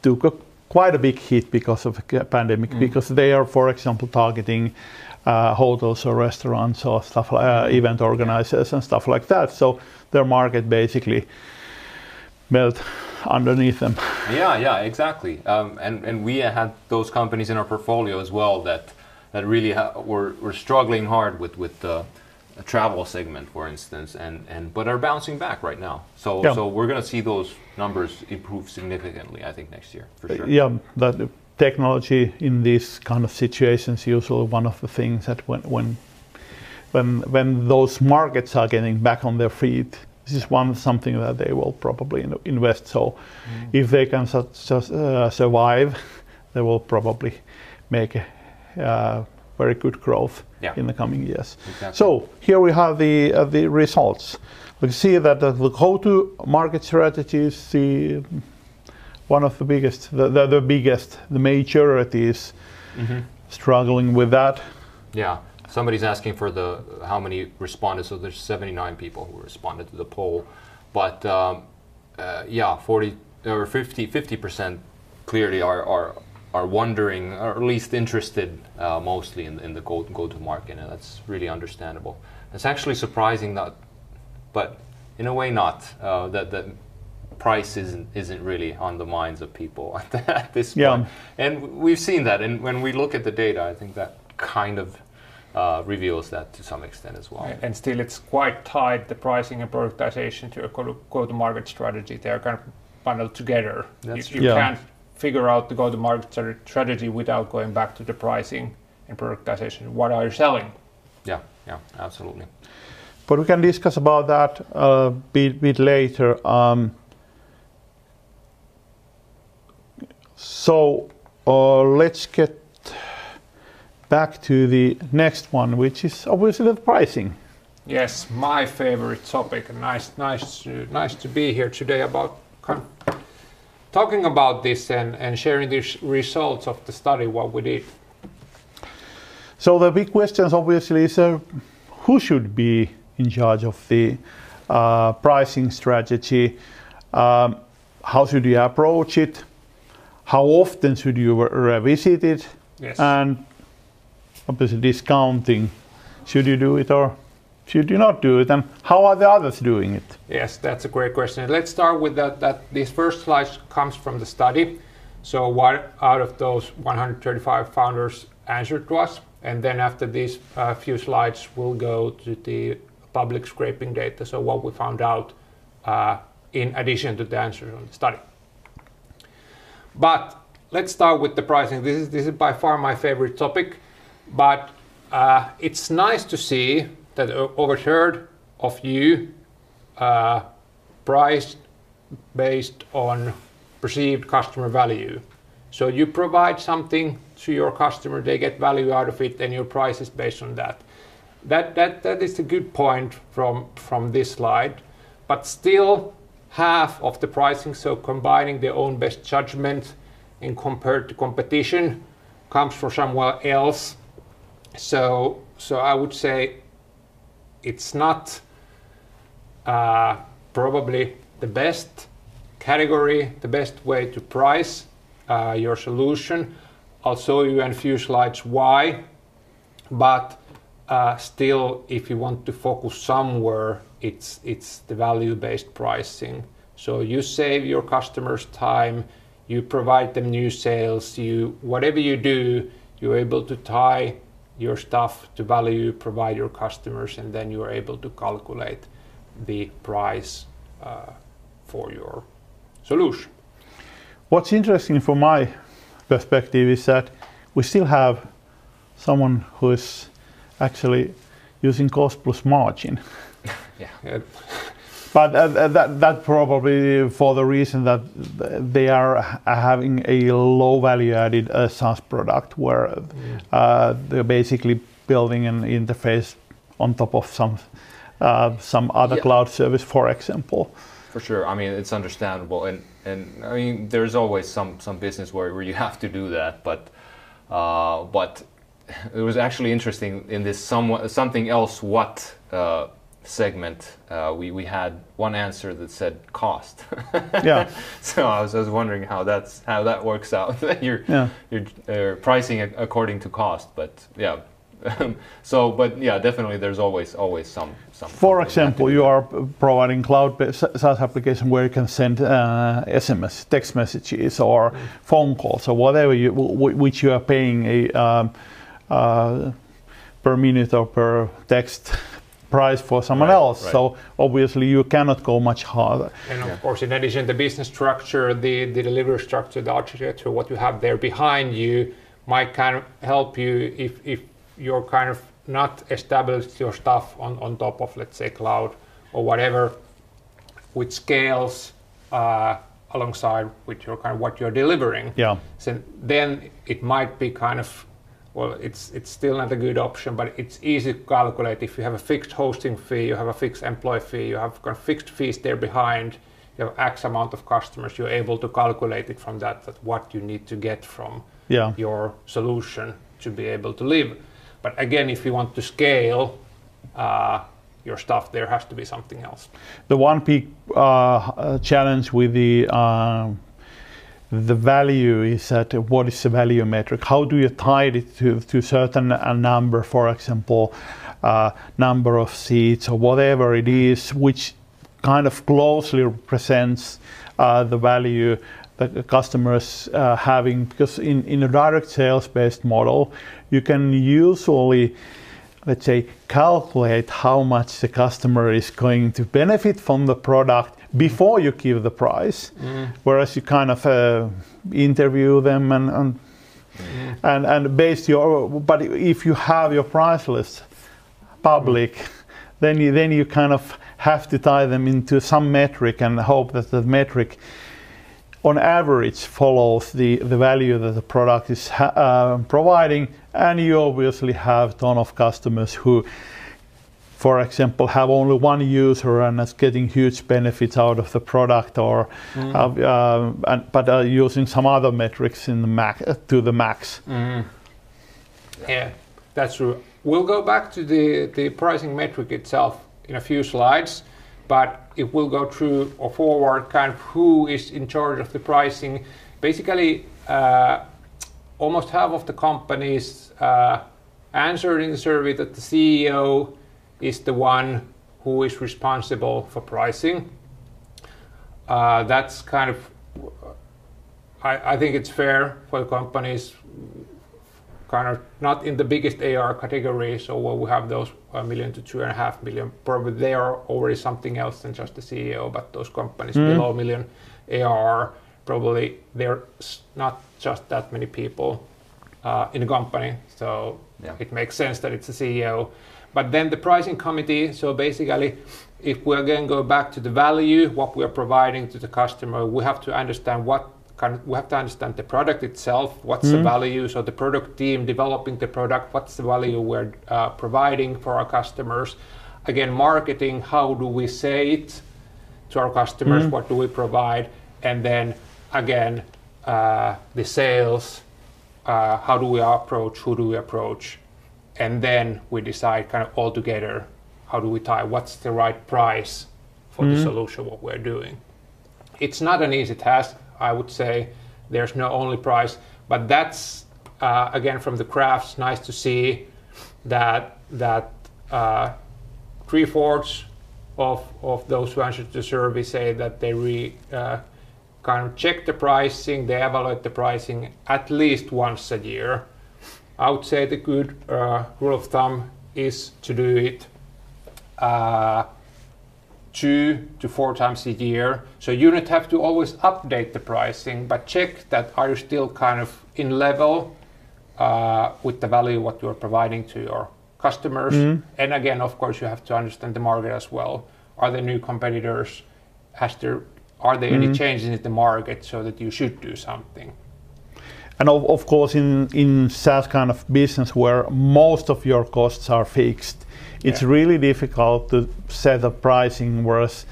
took quite a big hit because of the pandemic, because they are, for example, targeting hotels or restaurants or stuff like event organizers and stuff like that. So their market basically melt underneath them. Yeah, exactly. And we had those companies in our portfolio as well that really were struggling hard with the travel segment, for instance, but are bouncing back right now. So we're going to see those numbers improve significantly, I think, next year for sure. Yeah, that technology in these kind of situations usually one of the things that when those markets are getting back on their feet, this is something that they will probably invest. So if they can survive, they will probably make a very good growth in the coming years. Exactly. So here we have the results. We see that the go-to-market strategy is one of the biggest, the majority is struggling with that. Yeah. Somebody's asking for how many responded. So there's 79 people who responded to the poll, but 40 or 50% clearly are wondering, or at least interested, mostly in the go-to-market, and that's really understandable. It's actually surprising that, but in a way not, that price isn't really on the minds of people at this point. And we've seen that, and when we look at the data, I think that kind of reveals that to some extent as well. And still it's quite tied, the pricing and prioritization, to a go-to-market strategy. They are kind of bundled together. You can't figure out the go-to-market strategy without going back to the pricing and prioritization. What are you selling? Yeah, absolutely. But we can discuss about that a bit later. So let's get back to the next one, which is obviously the pricing. Yes, my favorite topic. Nice to be here today about talking about this and sharing the results of the study, what we did. So the big questions obviously is who should be in charge of the pricing strategy? How should you approach it? How often should you revisit it? Yes. And obviously discounting, should you do it or should you not do it, and how are the others doing it? Yes, that's a great question. Let's start with that this first slide comes from the study. So what out of those 135 founders answered to us, and then after these few slides we'll go to the public scraping data, so what we found out in addition to the answers on the study. But let's start with the pricing. This is by far my favorite topic. But it's nice to see that over a third of you priced based on perceived customer value. So you provide something to your customer, they get value out of it, and your price is based on that. That is a good point from this slide. But still, half of the pricing, so combining their own best judgment and compared to competition, comes from somewhere else. So I would say it's not probably the best category, the best way to price your solution. I'll show you in a few slides why, but still, if you want to focus somewhere, it's the value-based pricing. So you save your customers time, you provide them new sales, whatever you do, you're able to tie your stuff to value, provide your customers, and then you are able to calculate the price for your solution. What's interesting from my perspective is that we still have someone who is actually using cost plus margin. Yeah. But that probably for the reason that they are having a low value added SaaS product where they're basically building an interface on top of some other cloud service, for example. For sure. I mean, it's understandable, and I mean, there's always some business where you have to do that, but it was actually interesting in this something else what segment, we had one answer that said cost. Yeah. So I was wondering how that works out. You're pricing it according to cost, but yeah. But yeah, definitely there's always some. For example, you are providing cloud-based SaaS application where you can send SMS, text messages, or phone calls, or whatever which you are paying per minute or per text price for someone else. Right. So obviously you cannot go much harder. And of course, in addition, the business structure, the delivery structure, the architecture, what you have there behind you might kind of help you if you're kind of not established your stuff on top of, let's say, cloud or whatever, which scales alongside with your kind of what you're delivering. Yeah. So then it might be kind of, well, it's still not a good option, but it's easy to calculate. If you have a fixed hosting fee, you have a fixed employee fee, you have kind of fixed fees there behind, you have X amount of customers, you're able to calculate it from that what you need to get from your solution to be able to live. But again, if you want to scale your stuff, there has to be something else. The one big challenge with the value is that what is the value metric? How do you tie it to certain number, for example, number of seats or whatever it is, which kind of closely represents the value that the customers having? Because in a direct sales based model, you can usually, let's say, calculate how much the customer is going to benefit from the product before you give the price, whereas you kind of interview them and base your. But if you have your price list public, then you kind of have to tie them into some metric and hope that the metric, on average, follows the value that the product is providing. And you obviously have a ton of customers who, for example, have only one user and is getting huge benefits out of the product, or but are using some other metrics in the max. Yeah, that's true. We'll go back to the pricing metric itself in a few slides, but it will go through or forward kind of who is in charge of the pricing. Basically, almost half of the companies answered in the survey that the CEO is the one who is responsible for pricing. That's kind of, I think it's fair for the companies kind of not in the biggest AR category, so where we have those 1 million to 2.5 million, probably they are already something else than just the CEO, but those companies below 1 million AR, probably there's not just that many people in the company, so it makes sense that it's the CEO. But then the pricing committee, so basically, if we again go back to the value, what we are providing to the customer, we have to understand we have to understand the product itself, what's the value, so the product team developing the product, what's the value we're providing for our customers. Again, marketing, how do we say it to our customers, what do we provide, and then again, the sales, how do we approach, who do we approach, and then we decide kind of all together, how do we tie, what's the right price for the solution, what we're doing. It's not an easy task, I would say. There's no only price, but that's, again, from the graphs, nice to see that 3/4 of those who answered the survey say that they kind of check the pricing, they evaluate the pricing at least once a year. I would say the good rule of thumb is to do it 2 to 4 times a year. So you don't have to always update the pricing, but check that are you still kind of in level with the value what you're providing to your customers. And again, of course, you have to understand the market as well. Are there new competitors? Are there any changes in the market so that you should do something? And of course, in SaaS kind of business where most of your costs are fixed, it's really difficult to set up pricing, whereas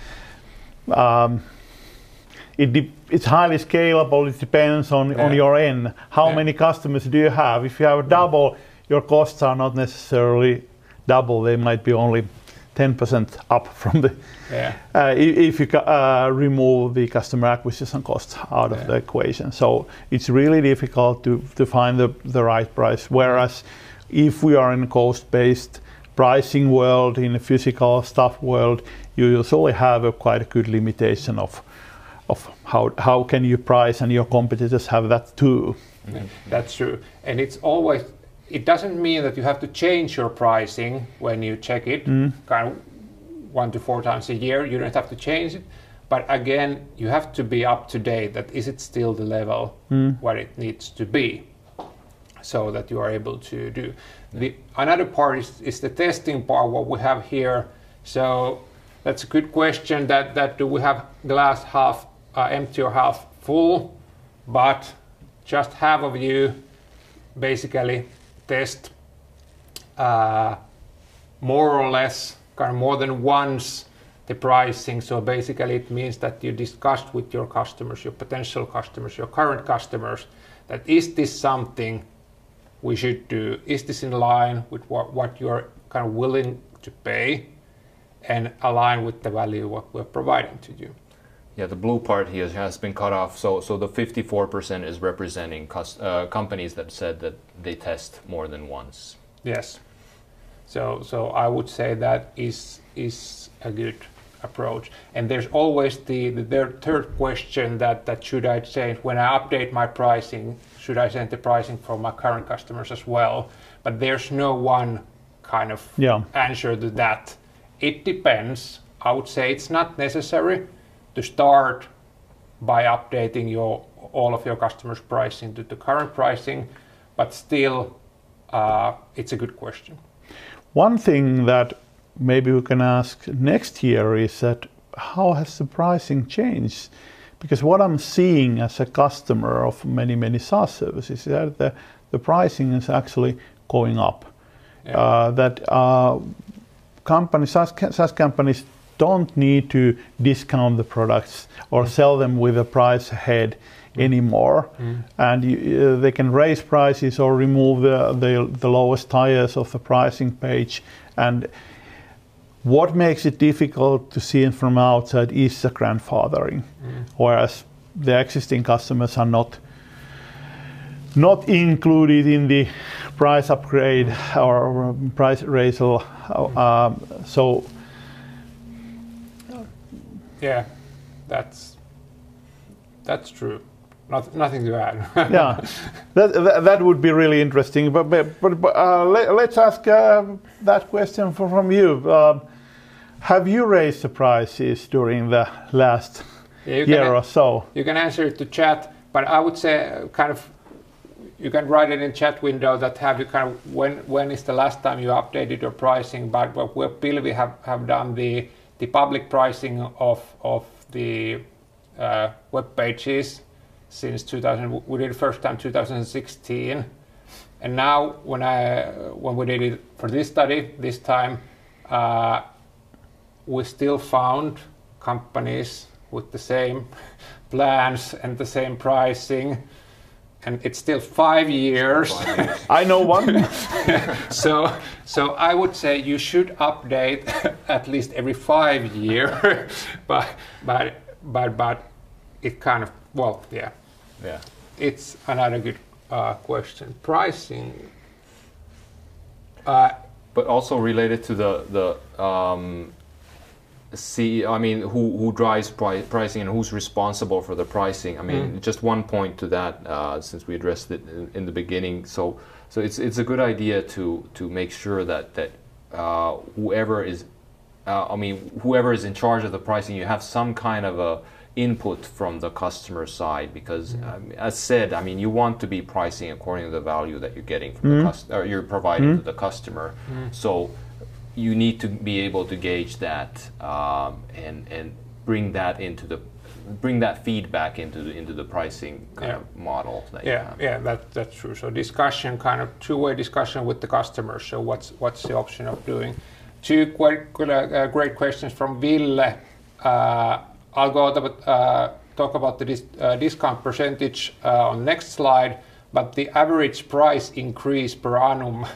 it's highly scalable. It depends on your end. How many customers do you have? If you have double, your costs are not necessarily double. They might be only 10% up from the if you remove the customer acquisition costs out of the equation. So it's really difficult to find the right price. Whereas if we are in a cost-based pricing world, in a physical stuff world, you usually have quite a good limitation of how can you price, and your competitors have that too. That's true. And it doesn't mean that you have to change your pricing when you check it kind of 1 to 4 times a year. You don't have to change it. But again, you have to be up to date. That is it still the level where it needs to be, so that you are able to do. Another part is the testing part, what we have here. So that's a good question, that do we have glass half empty or half full? But just half of you basically test more or less, kind of more than once, the pricing. So basically it means that you discussed with your customers, your potential customers, your current customers, that is this something we should do? Is this in line with what you're kind of willing to pay, and align with the value what we're providing to you? Yeah, the blue part here has been cut off. So the 54% is representing companies that said that they test more than once. Yes. So I would say that is a good approach. And there's always the third question that should I change when I update my pricing? Should I change the pricing for my current customers as well? But there's no one kind of answer to that. It depends. I would say it's not necessary to start by updating all of your customers' pricing to the current pricing, but still, it's a good question. One thing that maybe we can ask next year is that how has the pricing changed? Because what I'm seeing as a customer of many SaaS services is that the pricing is actually going up. SaaS companies don't need to discount the products or sell them with a price ahead anymore, and they can raise prices or remove the lowest tiers of the pricing page. And what makes it difficult to see it from outside is the grandfathering, whereas the existing customers are not included in the price upgrade or price raise. So yeah, that's true. Nothing to add. Yeah, that would be really interesting. But let's ask that question from you. Have you raised the prices during the last year or so? You can answer it to chat, but I would say kind of you can write it in chat window that have you kind of when is the last time you updated your pricing. But where Pilvi have done the public pricing of the web pages since 2000. We did it first time 2016, and now when we did it for this study this time, we still found companies with the same plans and the same pricing, and it's still 5 years. I know one. So I would say you should update at least every 5 years, but it kind of it's another good question. Pricing, but also related to the I mean, who drives pricing and who's responsible for the pricing. I mean, just one point to that, since we addressed it in the beginning. So it's a good idea to make sure that whoever is in charge of the pricing, you have some kind of a input from the customer side, because as said, I mean, you want to be pricing according to the value that you're getting from the customer, or you're providing to the customer. So you need to be able to gauge that and bring that feedback into the pricing kind of model that you have. That's true. So discussion, kind of two-way discussion with the customer. So what's the option of doing? Two great questions from Ville. I'll talk about the discount percentage on next slide, but the average price increase per annum.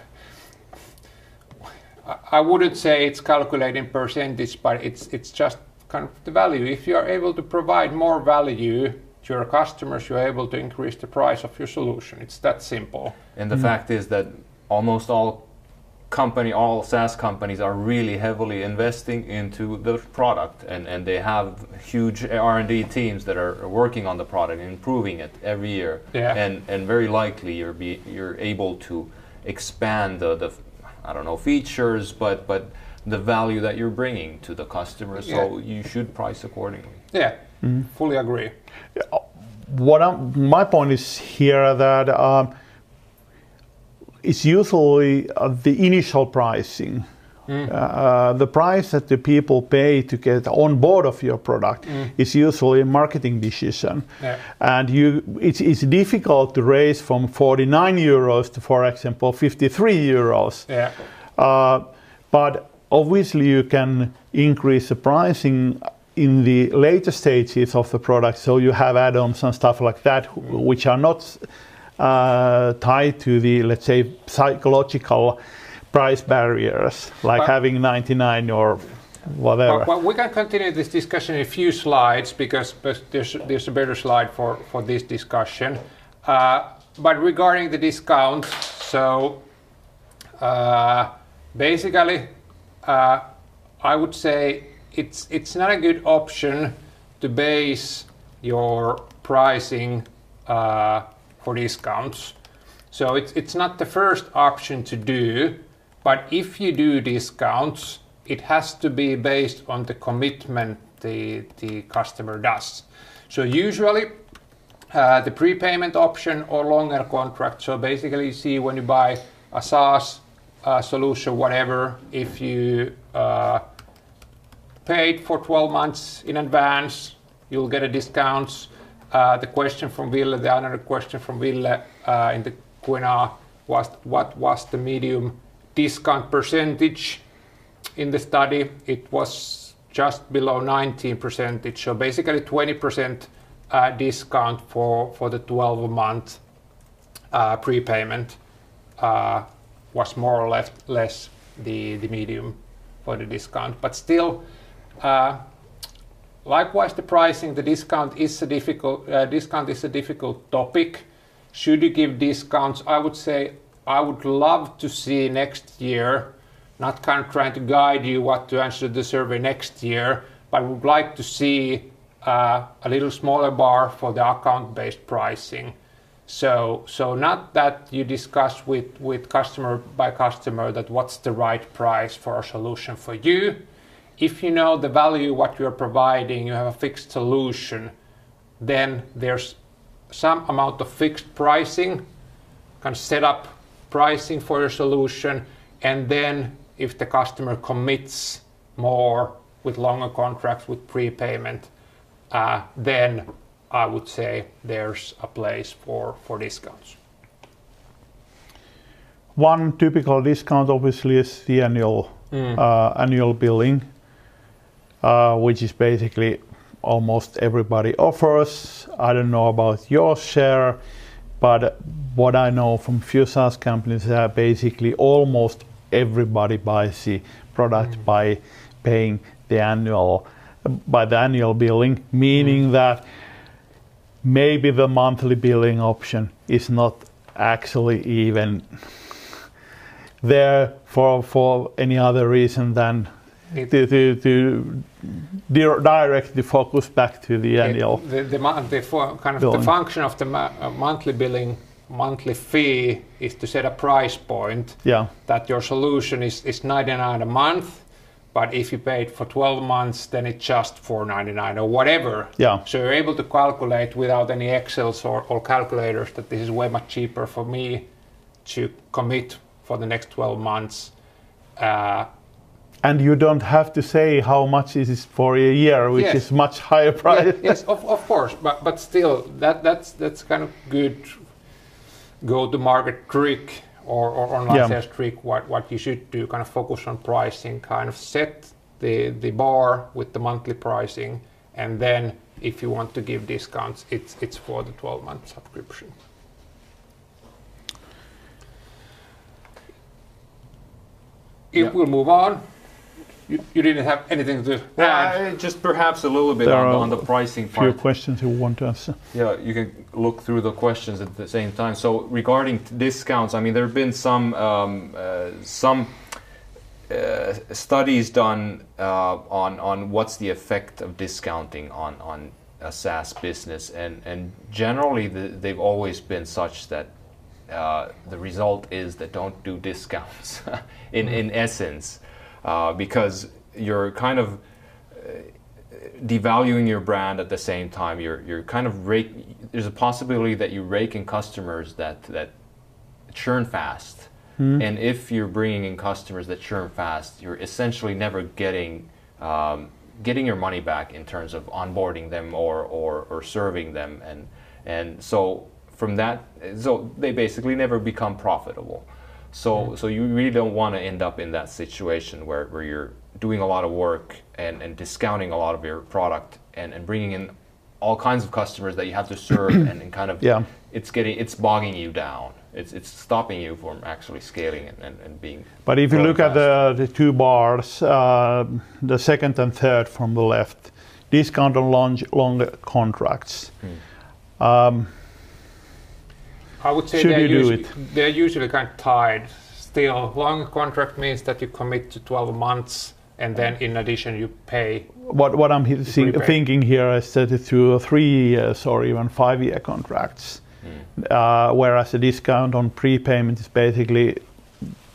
I wouldn't say it's calculating percentage, but it's just kind of the value. If you are able to provide more value to your customers, you're able to increase the price of your solution. It's that simple. And the fact is that almost all SaaS companies are really heavily investing into the product, and they have huge R&D teams that are working on the product and improving it every year. Yeah. And very likely you're able to expand the I don't know, features, but the value that you're bringing to the customer. So you should price accordingly. Yeah, fully agree. My point is here that it's usually the initial pricing. The price that the people pay to get on board of your product is usually a marketing decision. Yeah. And it's difficult to raise from 49 euros to, for example, 53 euros. Yeah. But obviously you can increase the pricing in the later stages of the product, so you have add-ons and stuff like that, which are not tied to the, let's say, psychological price barriers, like having 99 or whatever. Well, we can continue this discussion in a few slides, because there's a better slide for this discussion. But regarding the discount, so basically, I would say it's not a good option to base your pricing for discounts. So it's not the first option to do, but if you do discounts, it has to be based on the commitment the customer does. So usually the prepayment option or longer contract. So basically you see when you buy a SaaS solution, whatever, if you paid for 12 months in advance, you'll get a discount. The question from Ville, the other question from Ville in the Q&A was what was the medium discount percentage in the study? It was just below 19%. So basically 20% discount for the 12-month prepayment was more or less the medium for the discount. But still, likewise, the pricing, the discount is a difficult topic. Should you give discounts? I would say I would love to see next year, not kind of trying to guide you what to answer the survey next year, but would like to see a little smaller bar for the account-based pricing. So not that you discuss with customer by customer that what's the right price for a solution for you. If you know the value what you're providing, you have a fixed solution, then there's some amount of fixed pricing, kind of set up pricing for your solution, and then if the customer commits more with longer contracts with prepayment, then I would say there's a place for discounts. One typical discount obviously is the annual billing, which is basically almost everybody offers. I don't know about your share, but what I know from few SaaS companies, basically almost everybody buys the product by paying the annual billing, meaning that maybe the monthly billing option is not actually even there for any other reason than to directly focus back to the annual. The function of the monthly billing, monthly fee is to set a price point. Yeah. That your solution is 99 a month, but if you paid for 12 months, then it's just $4.99 or whatever. Yeah. So you're able to calculate without any Excels or calculators that this is way much cheaper for me to commit for the next 12 months. And you don't have to say how much it is for a year, which is much higher price. Yes, of course, but still, that's kind of good go-to-market trick or online sales trick. What you should do, kind of focus on pricing, kind of set the bar with the monthly pricing, and then if you want to give discounts, it's for the 12-month subscription. If we'll move on, you didn't have anything to add? Just perhaps a little bit on the pricing part. A few questions you want to answer. Yeah, you can look through the questions at the same time. So regarding discounts, I mean, there have been some studies done on what's the effect of discounting on a SaaS business, and generally they've always been such that the result is that don't do discounts in essence, because you're kind of devaluing your brand at the same time. You're kind of there's a possibility that you rake in customers that churn fast. And if you're bringing in customers that churn fast, you're essentially never getting your money back in terms of onboarding them or serving them, and so from that, so they basically never become profitable. So you really don't want to end up in that situation where you're doing a lot of work and discounting a lot of your product and bringing in all kinds of customers that you have to serve and kind of it's bogging you down. It's stopping you from actually scaling and being. But if you look at the two bars, the second and third from the left, discount on longer contracts. I would say they're usually kind of tied. Still, longer contract means that you commit to 12 months, and then in addition you pay. What I'm thinking here is that it's 3 years or even 5-year contracts. Whereas a discount on prepayment is basically,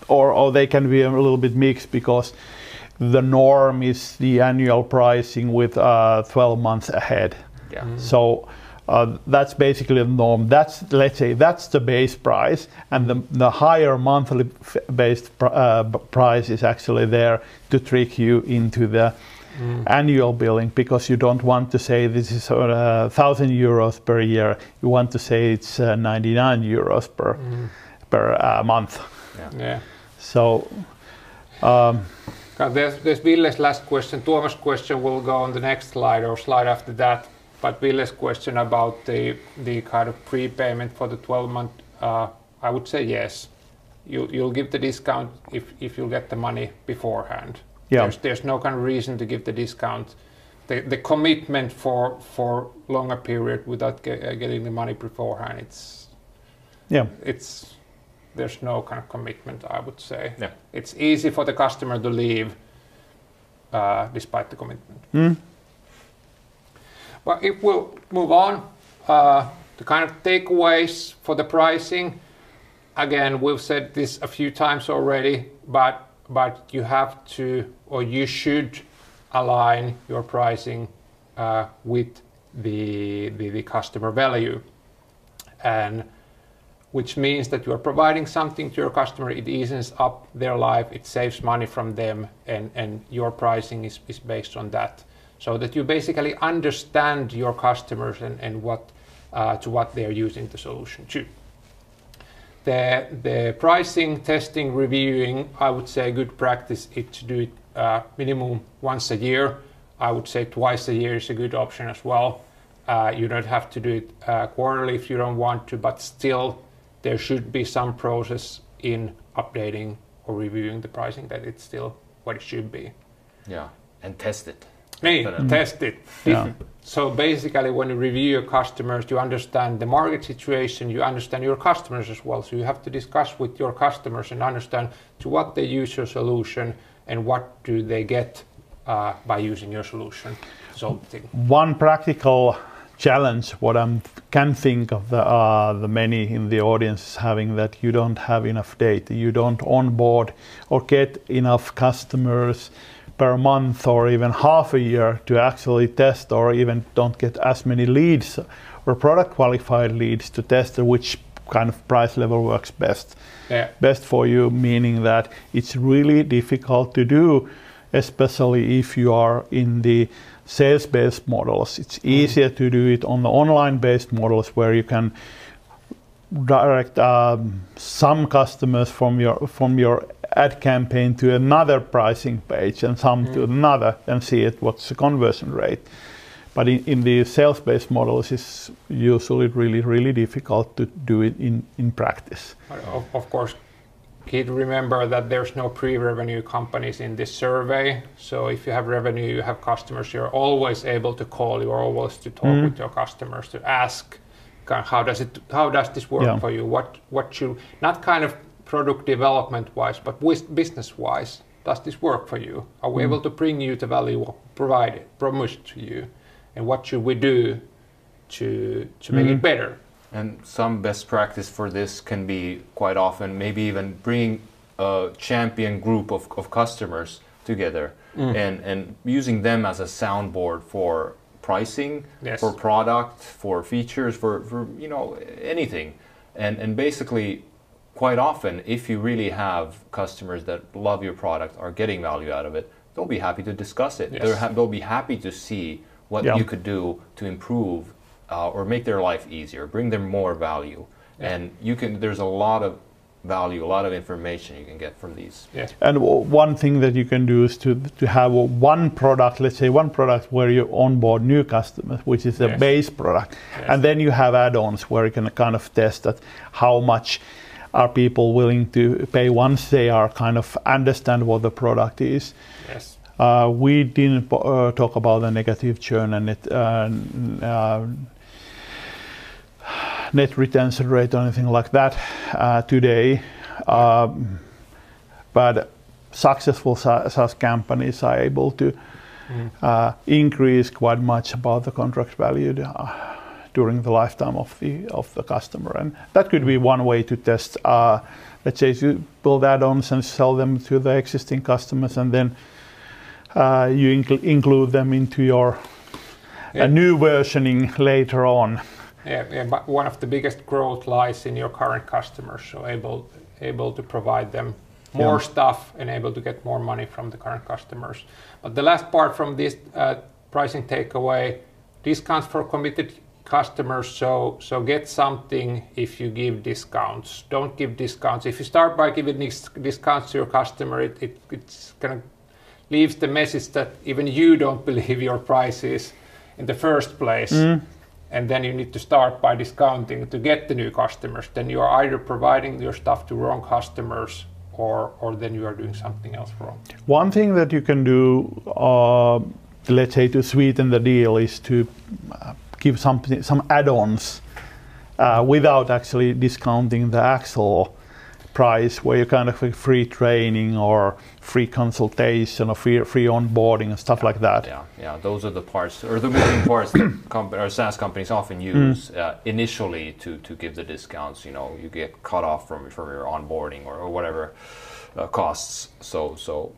or they can be a little bit mixed, because the norm is the annual pricing with 12 months ahead. So that's basically the norm. Let's say that's the base price, and the higher monthly based price is actually there to trick you into the annual billing, because you don't want to say this is 1,000 euros per year. You want to say it's 99 euros per month. So there's Ville's last question. Tuomas' question will go on the next slide or slide after that. But Ville's question about the kind of prepayment for the 12-month, I would say yes. You'll give the discount if you get the money beforehand. There's no kind of reason to give the discount. The commitment for longer period without getting the money beforehand, there's no kind of commitment, I would say. It's easy for the customer to leave despite the commitment. Well, if we'll move on, the kind of takeaways for the pricing, again, we've said this a few times already, but you have to, or you should align your pricing with the customer value, and which means that you are providing something to your customer, it eases up their life, it saves money from them, and your pricing is based on that. So that you basically understand your customers and what they're using the solution to. The pricing, testing, reviewing, I would say good practice is to do it minimum once a year. I would say twice a year is a good option as well. You don't have to do it quarterly if you don't want to, but still there should be some process in updating or reviewing the pricing that it's still what it should be. And test it. Test it. So basically, when you review your customers, you understand the market situation, you understand your customers as well. So you have to discuss with your customers and understand to what they use your solution and what do they get by using your solution. So one practical challenge, what I can think of the many in the audience having, that you don't have enough data, you don't onboard or get enough customers per month or even half a year to actually test, or even don't get as many leads or product qualified leads to test which kind of price level works best for you, meaning that it's really difficult to do, especially if you are in the sales-based models. It's easier to do it on the online-based models, where you can direct some customers from your ad campaign to another pricing page and some to another, and see what's the conversion rate. But in the sales-based models, it's usually really difficult to do it in practice. Of course, key to remember that there's no pre-revenue companies in this survey. So if you have revenue, you have customers, you're always able to call, you're always to talk with your customers to ask, how does this work for you? What should, not kind of product development wise, but business wise, does this work for you? Are we able to bring you the value promised to you? And what should we do to make it better? And some best practice for this can be quite often maybe even bringing a champion group of customers together and using them as a soundboard for pricing, for product, for features, for anything. And basically, quite often, if you really have customers that love your product, are getting value out of it, they'll be happy to discuss it. They'll be happy to see what you could do to improve or make their life easier, bring them more value. And there's a lot of value, a lot of information you can get from these. And one thing that you can do is to have one product, let's say one product where you onboard new customers, which is the base product. And then you have add-ons where you can kind of test that how much are people willing to pay once they are kind of understand what the product is. We didn't talk about the negative churn and net retention rate or anything like that today, but successful SaaS companies are able to increase quite much about the contract value during the lifetime of the customer, and that could be one way to test. Let's say you build add-ons and sell them to the existing customers, and then you include them into your new versioning later on. But one of the biggest growth lies in your current customers, so able to provide them more stuff and able to get more money from the current customers. But the last part from this pricing takeaway, discounts for committed customers, so get something if you give discounts. Don't give discounts. If you start by giving discounts to your customer, it's gonna leaves the message that even you don't believe your prices in the first place. And then you need to start by discounting to get the new customers. Then you are either providing your stuff to wrong customers or then you are doing something else wrong. One thing that you can do, let's say to sweeten the deal, is to give some add-ons without actually discounting the actual price, where you kind of free training or free consultation or free onboarding and stuff like that. Those are the parts, or the moving parts that SaaS companies often use initially to give the discounts. You get cut off from your onboarding or whatever costs. So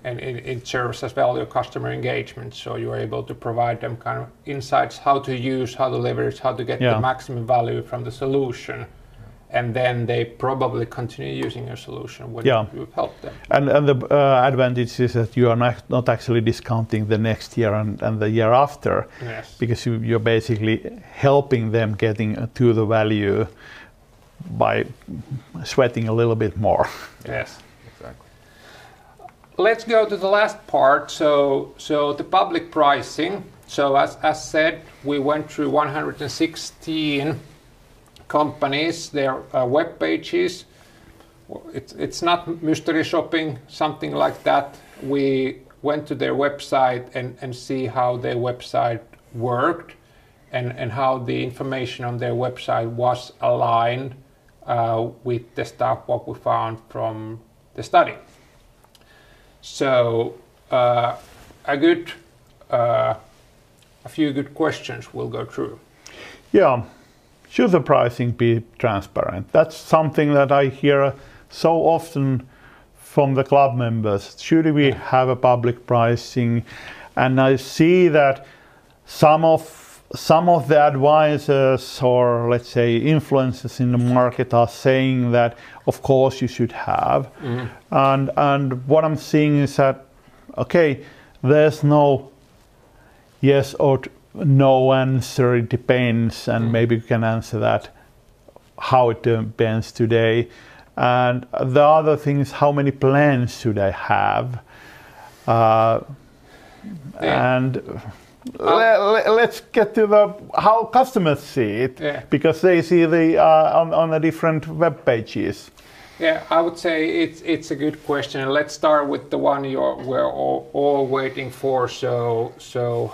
and it serves as value customer engagement, so you're able to provide them kind of insights, how to use, how to leverage, how to get the maximum value from the solution. And then they probably continue using your solution when you help them. And the advantage is that you are not actually discounting the next year and the year after, because you're basically helping them getting to the value by sweating a little bit more. Yes, exactly. Let's go to the last part. So the public pricing. So as said, we went through 116 companies, their web pages. It's not mystery shopping, something like that. We went to their website and see how their website worked and how the information on their website was aligned with the stuff what we found from the study. So a few good questions we'll go through. Should the pricing be transparent? That's something that I hear so often from the club members. Should we have a public pricing? And I see that some of the advisors, or let's say influencers in the market, are saying that of course you should have. And what I'm seeing is that there's no yes or no answer, it depends, and maybe you can answer that how it depends today. And the other thing is, how many plans should I have? And let's get to how customers see it, because they see on the different web pages. Yeah, I would say it's a good question. Let's start with the one we're all waiting for. So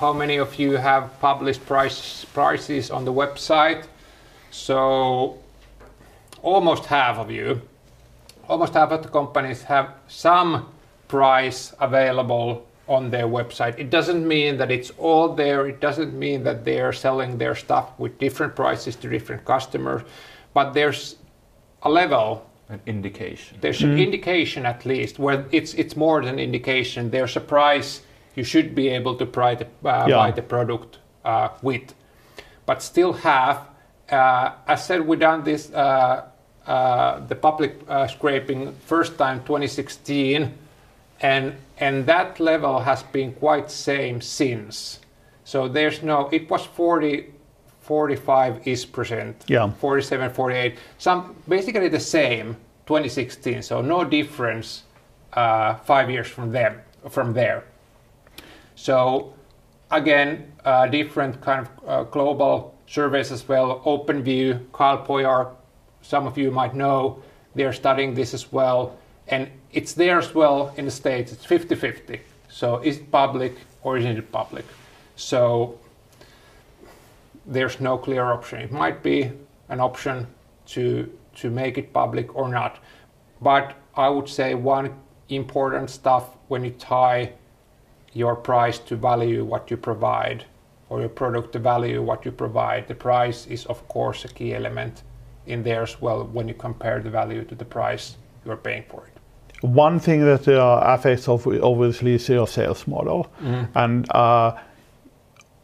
how many of you have published prices on the website? So almost half of you. Almost half of the companies have some price available on their website. It doesn't mean that it's all there. It doesn't mean that they are selling their stuff with different prices to different customers, but there's a level. An indication. There's an indication at least where it's more than indication. There's a price you should be able to buy the product with, but still have. As said, we done this the public scraping first time 2016, and that level has been quite same since. So there's no. It was 45-ish%, 47, 48, some basically the same 2016, so no difference 5 years from there. So again, different kind of global surveys as well. OpenView, Carl Poyar, some of you might know, they're studying this as well, and it's there as well in the States. It's 50-50. So is it public or isn't it public? So there's no clear option. It might be an option to make it public or not. But I would say one important stuff when you tie your price to value what you provide, or your product to value what you provide, the price is of course a key element in there as well when you compare the value to the price you're paying for it. One thing that affects obviously is your sales model. And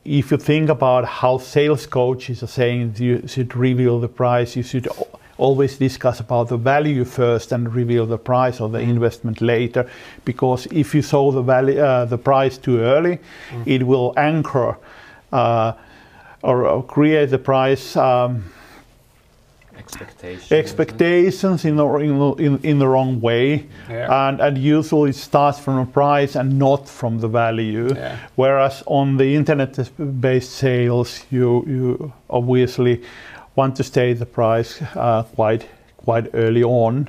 if you think about how sales coaches are saying you should reveal the price, you should always discuss about the value first and reveal the price or the investment later. Because if you show the price too early, it will anchor or create the price expectations in the wrong way, and usually it starts from a price and not from the value. Whereas on the internet-based sales, you obviously want to state the price quite early on.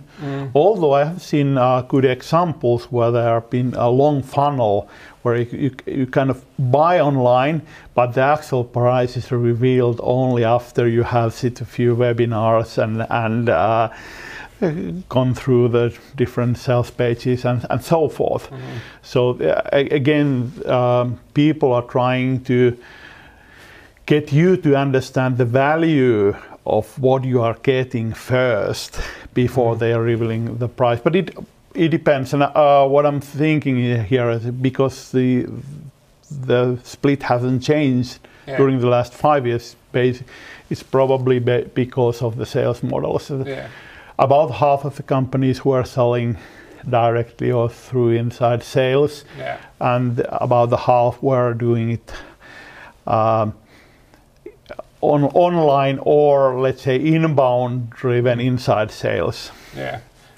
Although I have seen good examples where there have been a long funnel where you kind of buy online, but the actual price is revealed only after you have seen a few webinars and gone through the different sales pages and so forth. So again, people are trying to get you to understand the value of what you are getting first before they are revealing the price. But it depends. And what I'm thinking here is because the split hasn't changed during the last 5 years, it's probably because of the sales models. About half of the companies who are selling directly or through inside sales, and about the half were doing it online or let's say inbound driven inside sales.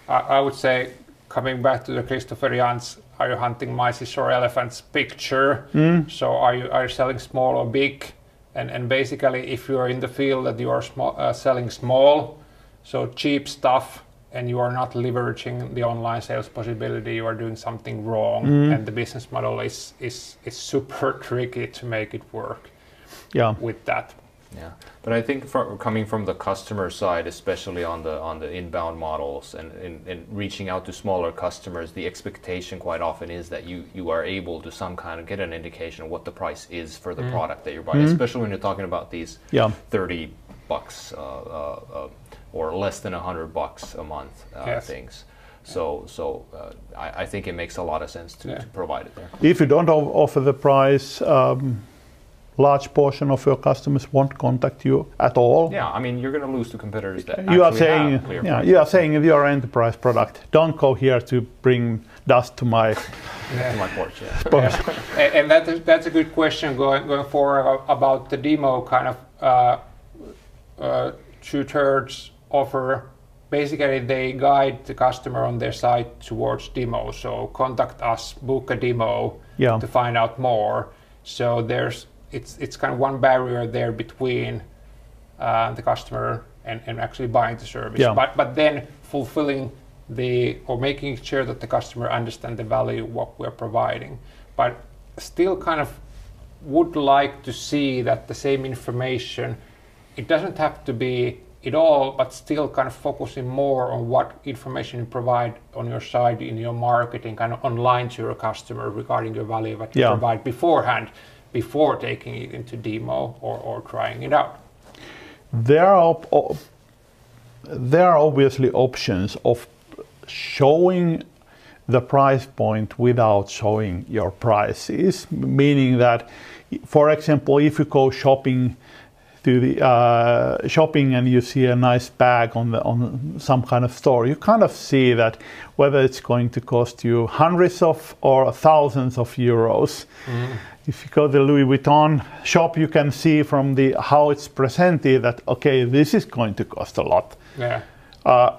I would say, coming back to the Christopher Jans, are you hunting mice or elephants picture? So are you selling small or big? And basically, if you are in the field that you are selling small, so cheap stuff, and you are not leveraging the online sales possibility, you are doing something wrong, and the business model is super tricky to make it work. With that. But I think coming from the customer side, especially on the inbound models and in reaching out to smaller customers, the expectation quite often is that you are able to some kind of get an indication of what the price is for the product that you're buying, especially when you're talking about these $30 or less than $100 a month things. So I think it makes a lot of sense to provide it there. If you don't offer the price, large portion of your customers won't contact you at all. I mean, you're going to lose to competitors that you actually have clear prices. You are saying if you are an enterprise product, don't go here to bring dust to my porch. And that's a good question going forward about the demo kind of 2/3 offer. Basically, they guide the customer on their site towards demo. So contact us, book a demo to find out more. So it's kind of one barrier there between the customer and actually buying the service. But then fulfilling or making sure that the customer understand the value of what we're providing. But still kind of would like to see that the same information, it doesn't have to be it all, but still kind of focusing more on what information you provide on your side in your marketing, kind of online to your customer regarding your value that you provide beforehand, before taking it into demo or trying it out. There are obviously options of showing the price point without showing your prices, meaning that, for example, if you go shopping to the shopping and you see a nice bag on some kind of store, you kind of see that whether it's going to cost you hundreds of or thousands of euros. If you go to the Louis Vuitton shop, you can see from how it's presented that, okay, this is going to cost a lot. Yeah.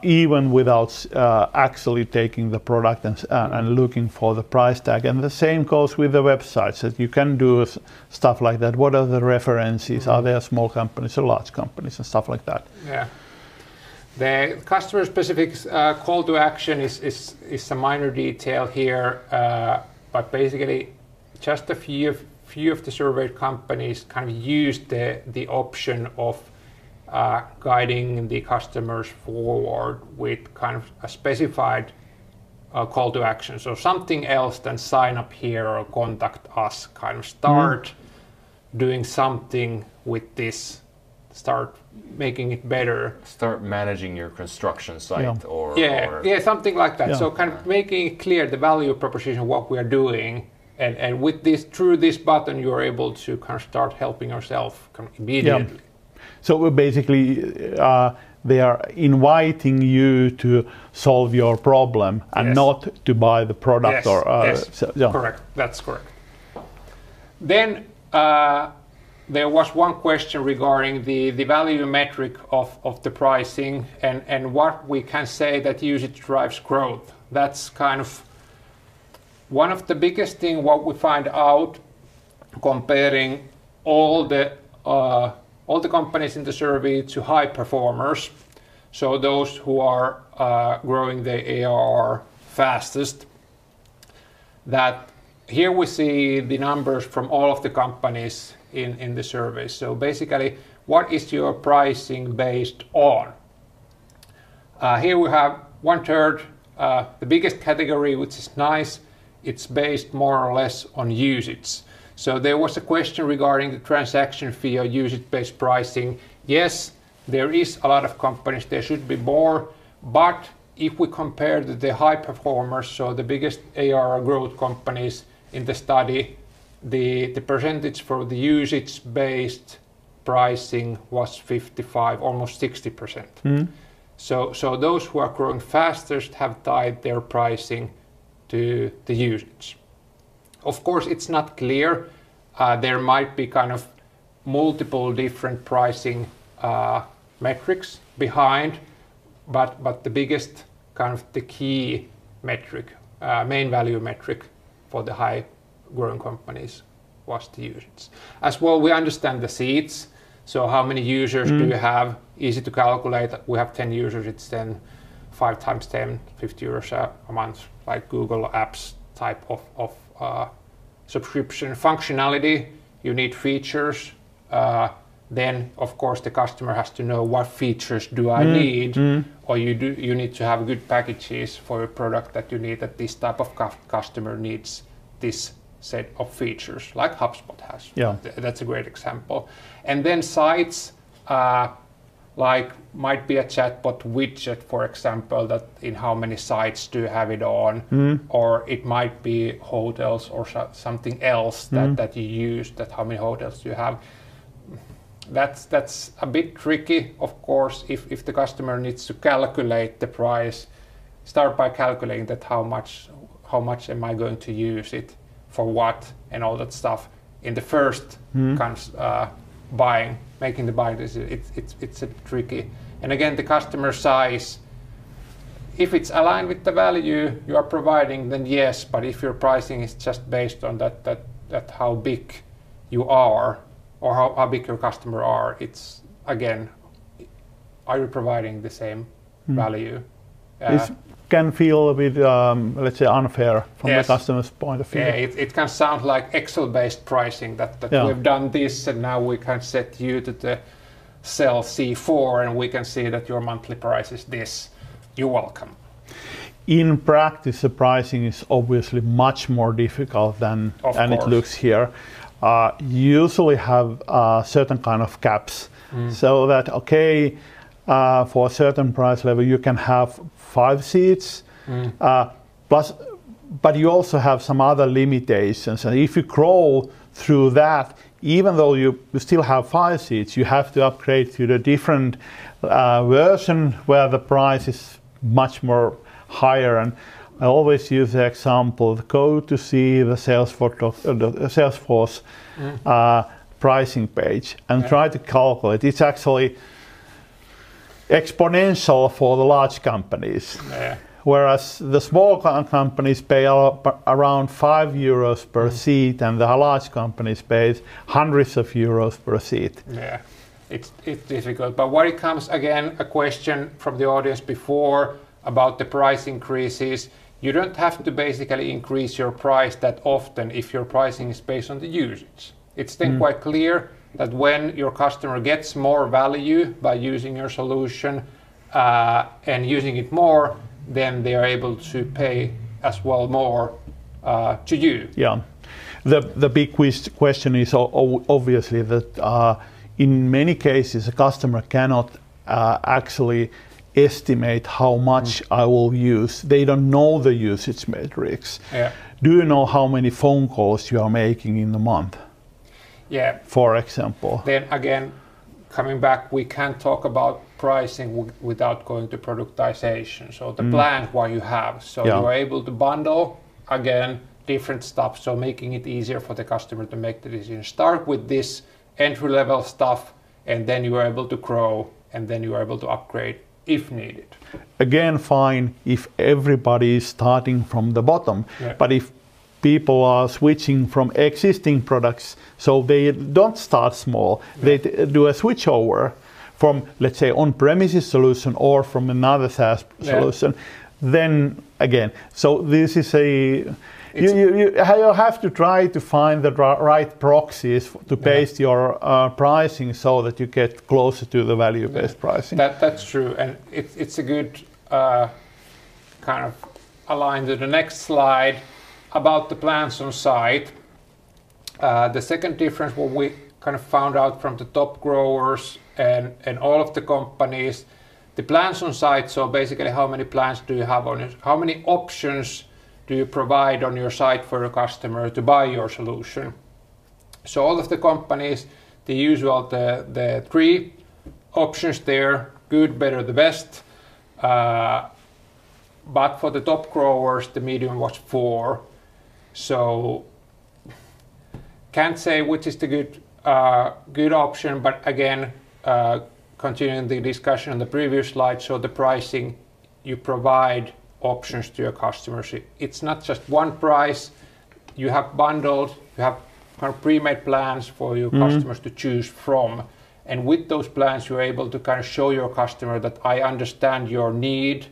Even without actually taking the product and looking for the price tag. And the same goes with the websites, that you can do stuff like that. What are the references? Are there small companies or large companies and stuff like that? Yeah. The customer specific call to action is a minor detail here, but basically just a few of the surveyed companies kind of used the option of guiding the customers forward with kind of a specified call to action. So something else than sign up here or contact us, kind of start doing something with this, start making it better. Start managing your construction site or something like that. So kind of making it clear the value proposition of what we are doing. And with this, through this button, you're able to kind of start helping yourself kind of immediately. Yeah. So basically, they are inviting you to solve your problem and not to buy the product. Correct. That's correct. Then there was one question regarding the value metric of the pricing and what we can say that usage drives growth. That's kind of one of the biggest thing what we find out comparing all the companies in the survey to high performers, so those who are growing their ARR fastest, that here we see the numbers from all of the companies in the survey. So basically, what is your pricing based on? Here we have 1/3, the biggest category, which is nice, it's based more or less on usage. So there was a question regarding the transaction fee or usage-based pricing. Yes, there is a lot of companies, there should be more, but if we compare the high performers, so the biggest ARR growth companies in the study, the percentage for the usage-based pricing was 55, almost 60%. So those who are growing fastest have tied their pricing to the usage. Of course, it's not clear. There might be kind of multiple different pricing metrics behind, but the biggest kind of the key metric, main value metric for the high growing companies was the usage. As well, we understand the seats. So how many users do you have? Easy to calculate. We have 10 users, it's then 5 times 10, 50 euros a month, like Google Apps type of subscription functionality. You need features. Then, of course, the customer has to know what features do I need, or you need to have good packages for your product that you need, that this type of customer needs this set of features, like HubSpot has. Yeah. That's a great example. And then sites, like might be a chatbot widget, for example, that in how many sites do you have it on, or it might be hotels or something else that you use, that how many hotels do you have. That's a bit tricky, of course, if the customer needs to calculate the price, start by calculating that how much am I going to use it, for what, and all that stuff in the first kind of making the buying decision. It's a tricky. And again, the customer size, if it's aligned with the value you are providing, then yes, but if your pricing is just based on that how big you are, or how big your customer are, it's again, are you providing the same value It can feel a bit, let's say, unfair from the customer's point of view. Yeah, it can sound like Excel-based pricing, that we've done this and now we can set you to the cell C4 and we can see that your monthly price is this. You're welcome. In practice, the pricing is obviously much more difficult than it looks here. You usually have certain kind of caps, so that for a certain price level you can have 5 seats, but you also have some other limitations. And if you grow through that, even though you still have 5 seats, you have to upgrade to the different version where the price is much more higher. And I always use the example: go to see the Salesforce pricing page and try to calculate. It's actually exponential for the large companies, whereas the small companies pay around €5 per seat, and the large companies pay hundreds of euros per seat. Yeah, it's difficult. But when it comes, again, a question from the audience before about the price increases, you don't have to basically increase your price that often if your pricing is based on the usage. It's then quite clear that when your customer gets more value by using your solution and using it more, then they are able to pay as well more to you. Yeah, the big question is obviously that in many cases a customer cannot actually estimate how much I will use. They don't know the usage metrics. Yeah. Do you know how many phone calls you are making in a month? Yeah. For example. Then again, coming back, we can't talk about pricing without going to productization. So the plan what you have. So you're able to bundle, again, different stuff. So making it easier for the customer to make the decision. Start with this entry-level stuff, and then you are able to grow, and then you are able to upgrade if needed. Again, fine if everybody is starting from the bottom, but if people are switching from existing products, so they don't start small, they do a switchover from, let's say, on-premises solution or from another SaaS solution, then again, so this is you have to try to find the right proxies to base your pricing so that you get closer to the value-based pricing. That's true, and it's a good kind of align to the next slide about the plans on site. The second difference, what we kind of found out from the top growers and all of the companies, the plans on site. So basically, how many plans do you have on it? How many options do you provide on your site for a customer to buy your solution? So all of the companies, the usual, the 3 options there: good, better, the best. But for the top growers, the medium was 4. So can't say which is the good option, but again, continuing the discussion on the previous slide, so the pricing, you provide options to your customers. It's not just one price. You have bundled, you have kind of pre-made plans for your customers to choose from. And with those plans, you're able to kind of show your customer that I understand your need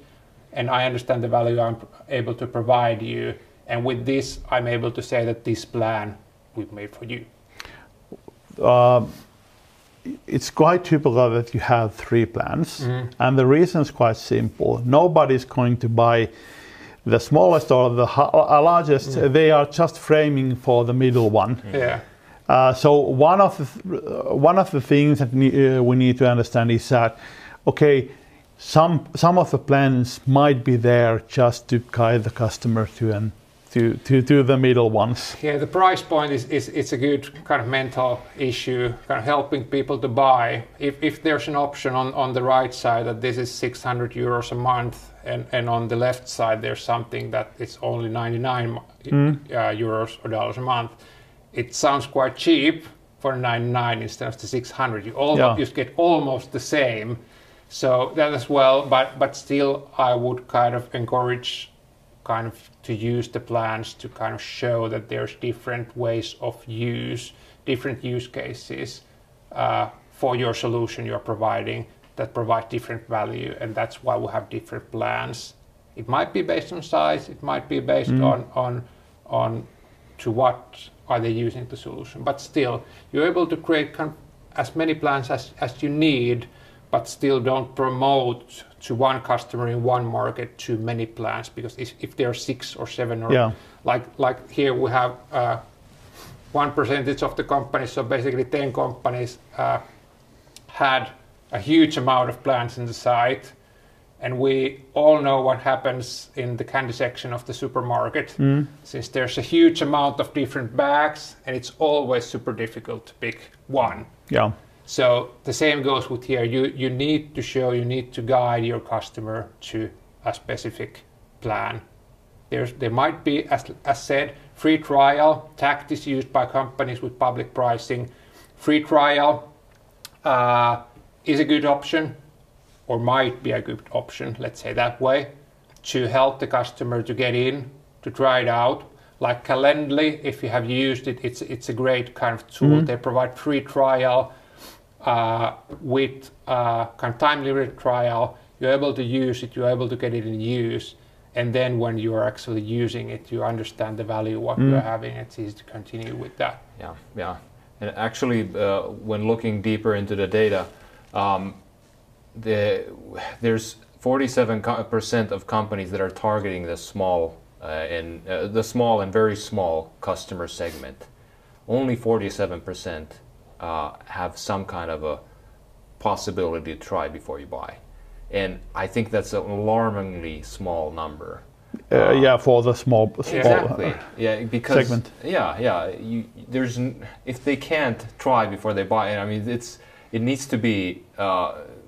and I understand the value I'm able to provide you. And with this, I'm able to say that this plan we've made for you. It's quite typical that you have 3 plans, and the reason is quite simple. Nobody's going to buy the smallest or the largest. They are just framing for the middle one. So one of the things that we need to understand is that, okay, some of the plans might be there just to guide the customer to the middle ones. Yeah, the price point is a good kind of mental issue, kind of helping people to buy. If there's an option on the right side that this is 600 euros a month, and on the left side there's something that it's only 99 euros or dollars a month, it sounds quite cheap for 99 instead of the 600. You get almost the same. So that as well, but still I would kind of encourage kind of to use the plans to kind of show that there's different ways of different use cases for your solution you're providing that provide different value, and that's why we have different plans It might be based on size, it might be based on to what are they using the solution. But still, you're able to create as many plans as you need, but still don't promote to one customer in one market too many plans, because if there are 6 or 7 or like here we have 1% of the companies, so basically 10 companies had a huge amount of plans in the site, and we all know what happens in the candy section of the supermarket, since there's a huge amount of different bags and it's always super difficult to pick one. Yeah. So the same goes with here. You need to show, you need to guide your customer to a specific plan. There might be, as said, free trial tactics used by companies with public pricing. Free trial is a good option, or might be a good option, let's say that way, to help the customer to get in, to try it out. Like Calendly, if you have used it, it's a great kind of tool. They provide free trial with kind of time-limited trial. You're able to use it, you're able to get it in use, and then when you are actually using it, you understand the value what you're having. It's easy to continue with that. Yeah. And actually, when looking deeper into the data, there's 47% of companies that are targeting the small and very small customer segment. Only 47% have some kind of a possibility to try before you buy, and I think that's an alarmingly small number. For the small exactly. Because segment. There's if they can't try before they buy, and I mean it needs to be.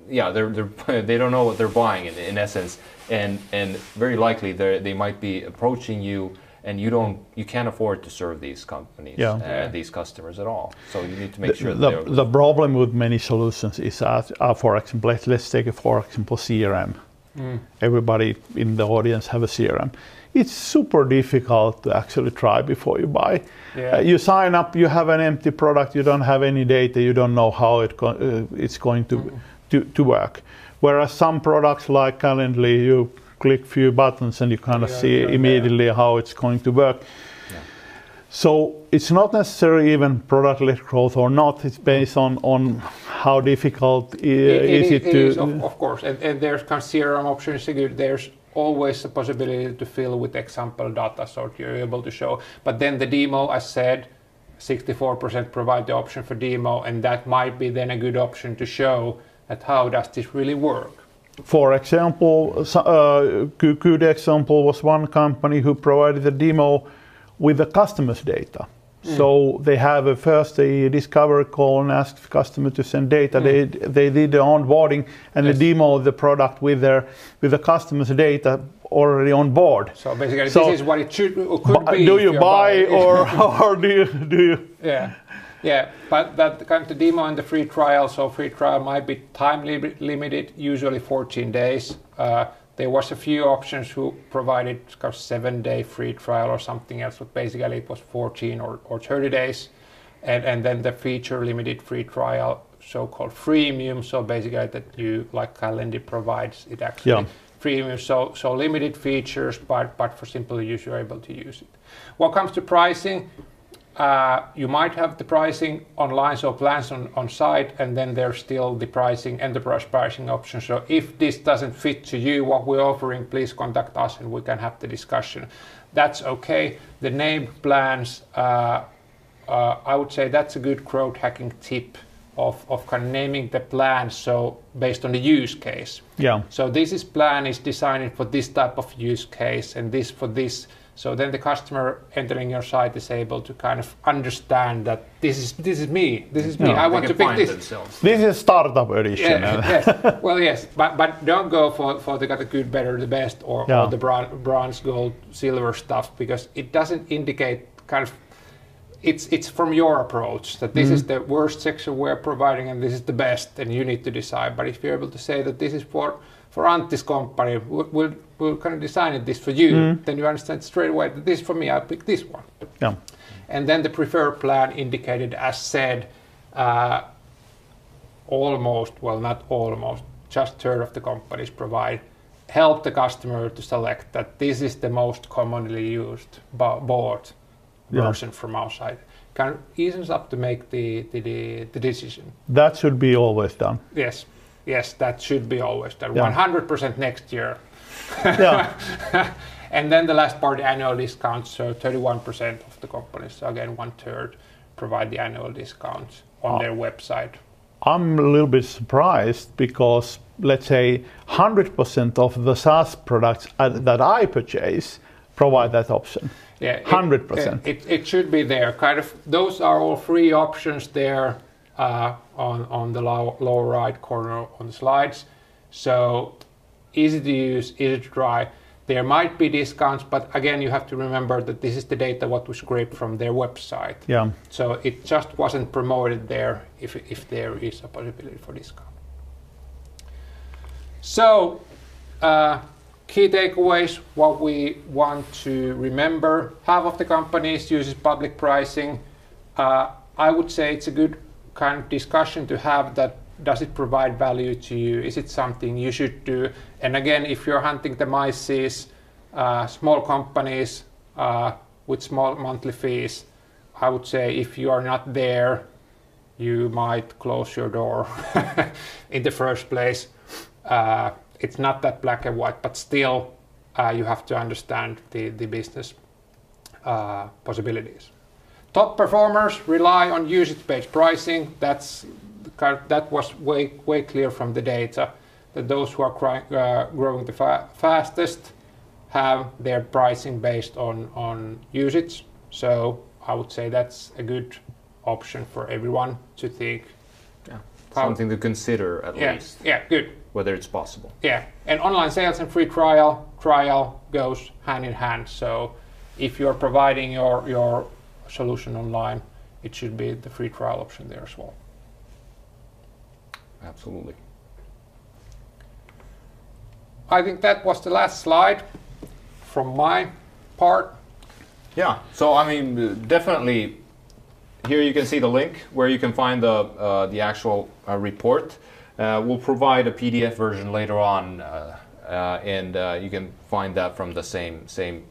They don't know what they're buying in essence, and very likely they might be approaching you, and you can't afford to serve these companies, these customers at all. So you need to make sure the problem with many solutions is, for example, let's take for example CRM. Everybody in the audience have a CRM. It's super difficult to actually try before you buy. You sign up, you have an empty product, you don't have any data, you don't know how it's going to work. Whereas some products like Calendly, you click few buttons and you kind of see immediately how it's going to work. So it's not necessarily even product-led growth or not. It's based on how difficult is it to... Is, of course, and there's kind of CRM options. There's always the possibility to fill with example data, so you're able to show. But then the demo, as said, 64% provide the option for demo, and that might be then a good option to show that how does this really work. For example, good example was one company who provided a demo with the customer's data. So they have a discovery call and ask the customer to send data. They did the onboarding and the demo of the product with the customer's data already on board. So basically, this is what it should or could be. Do you buy or do you? Yeah, but that kind of the demo and the free trial. So free trial might be time limited, usually 14 days. There was a few options who provided 7-day free trial or something else, but basically it was 14 or 30 days. And then the feature limited free trial, so-called freemium. So basically that you, like Calendly provides it actually freemium. So limited features, but for simple use, you're able to use it. What comes to pricing, you might have the pricing online, so plans on site, and then there's still the pricing, enterprise pricing option. So if this doesn't fit to you, what we're offering, please contact us and we can have the discussion. That's okay. The named plans, I would say that's a good growth hacking tip of kind of naming the plan, so based on the use case. So this plan is designed for this type of use case and this for this. So then the customer entering your site is able to kind of understand that this is me. I want to pick this. Themselves. This is startup edition. Yes. Well, yes, but don't go for the good, better, the best, or the bronze, gold, silver stuff, because it doesn't indicate kind of. It's from your approach that this is the worst section we're providing and this is the best, and you need to decide. But if you're able to say that this is for Antti's company, we'll kind of design this for you, then you understand straight away that this is for me, I'll pick this one. And then the preferred plan indicated, as said, almost, well not almost, just a third of the companies provide help the customer to select that this is the most commonly used bought version from our side. Kind of eases up to make the decision. That should be always done. Yes, that should be always done. Yeah. 100% next year. Yeah. And then the last part, the annual discounts. So 31% of the companies, so again 1/3, provide the annual discounts on their website. I'm a little bit surprised because, let's say, 100% of the SaaS products that I purchase provide that option. Yeah, 100%. It should be there. Kind of, those are all free options there on the lower right corner on the slides. So easy to use, easy to try. There might be discounts, but again, you have to remember that this is the data what we scraped from their website. Yeah. So it just wasn't promoted there if there is a possibility for discount. So key takeaways, what we want to remember. Half of the companies uses public pricing. I would say it's a good kind of discussion to have that. Does it provide value to you? Is it something you should do? And again, if you're hunting the mices, small companies with small monthly fees, I would say if you are not there, you might close your door in the first place. It's not that black and white, but still you have to understand the business possibilities. Top performers rely on usage-based pricing. That was way clear from the data that those who are growing the fastest have their pricing based on usage. So I would say that's a good option for everyone to think. Yeah. Something to consider at least. Yeah, good. Whether it's possible. Yeah, and online sales and free trial goes hand in hand. So if you're providing your solution online, it should be the free trial option there as well. Absolutely. I think that was the last slide from my part. Yeah, so I mean, definitely here you can see the link where you can find the actual report. We'll provide a PDF version later on, and you can find that from the same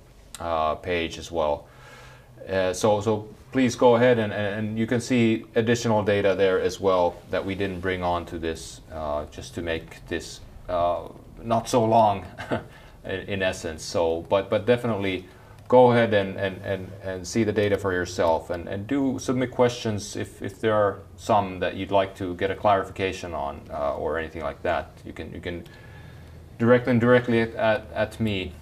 page as well. So please go ahead and you can see additional data there as well that we didn't bring on to this, just to make this not so long in essence. So, but definitely go ahead and see the data for yourself and do submit questions if there are some that you'd like to get a clarification on or anything like that. You can direct them directly at me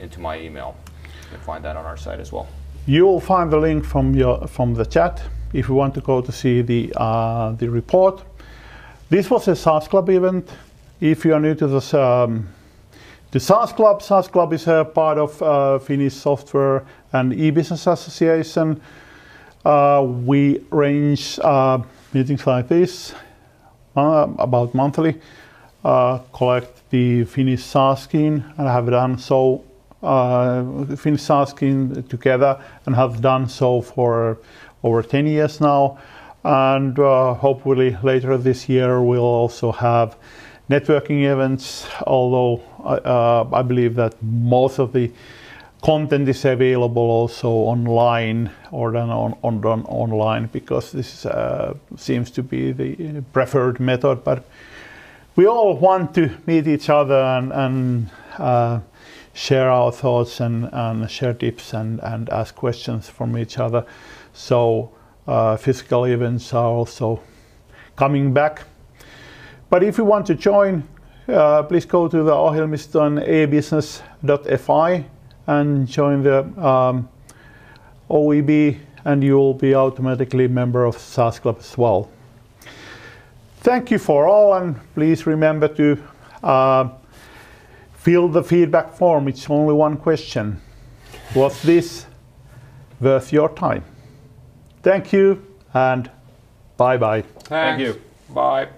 into my email. You can find that on our site as well. You will find the link from the chat if you want to go to see the report. This was a SaaS Club event. If you are new to the SaaS Club is a part of Finnish Software and E-Business Association. We arrange meetings like this about monthly, collect the Finnish SaaS scheme, and have done so. Finnish SaaS scheme together and have done so for over 10 years now, and hopefully later this year we'll also have networking events, although I believe that most of the content is available also online or done online, because this seems to be the preferred method. But we all want to meet each other and share our thoughts and share tips and ask questions from each other. So physical events are also coming back. But if you want to join, please go to the ohjelmiston ebusiness.fi and join the OEB, and you will be automatically a member of SaaS Club as well. Thank you for all, and please remember to fill the feedback form. It's only one question. Was this worth your time? Thank you, and bye-bye. Thank you. Bye.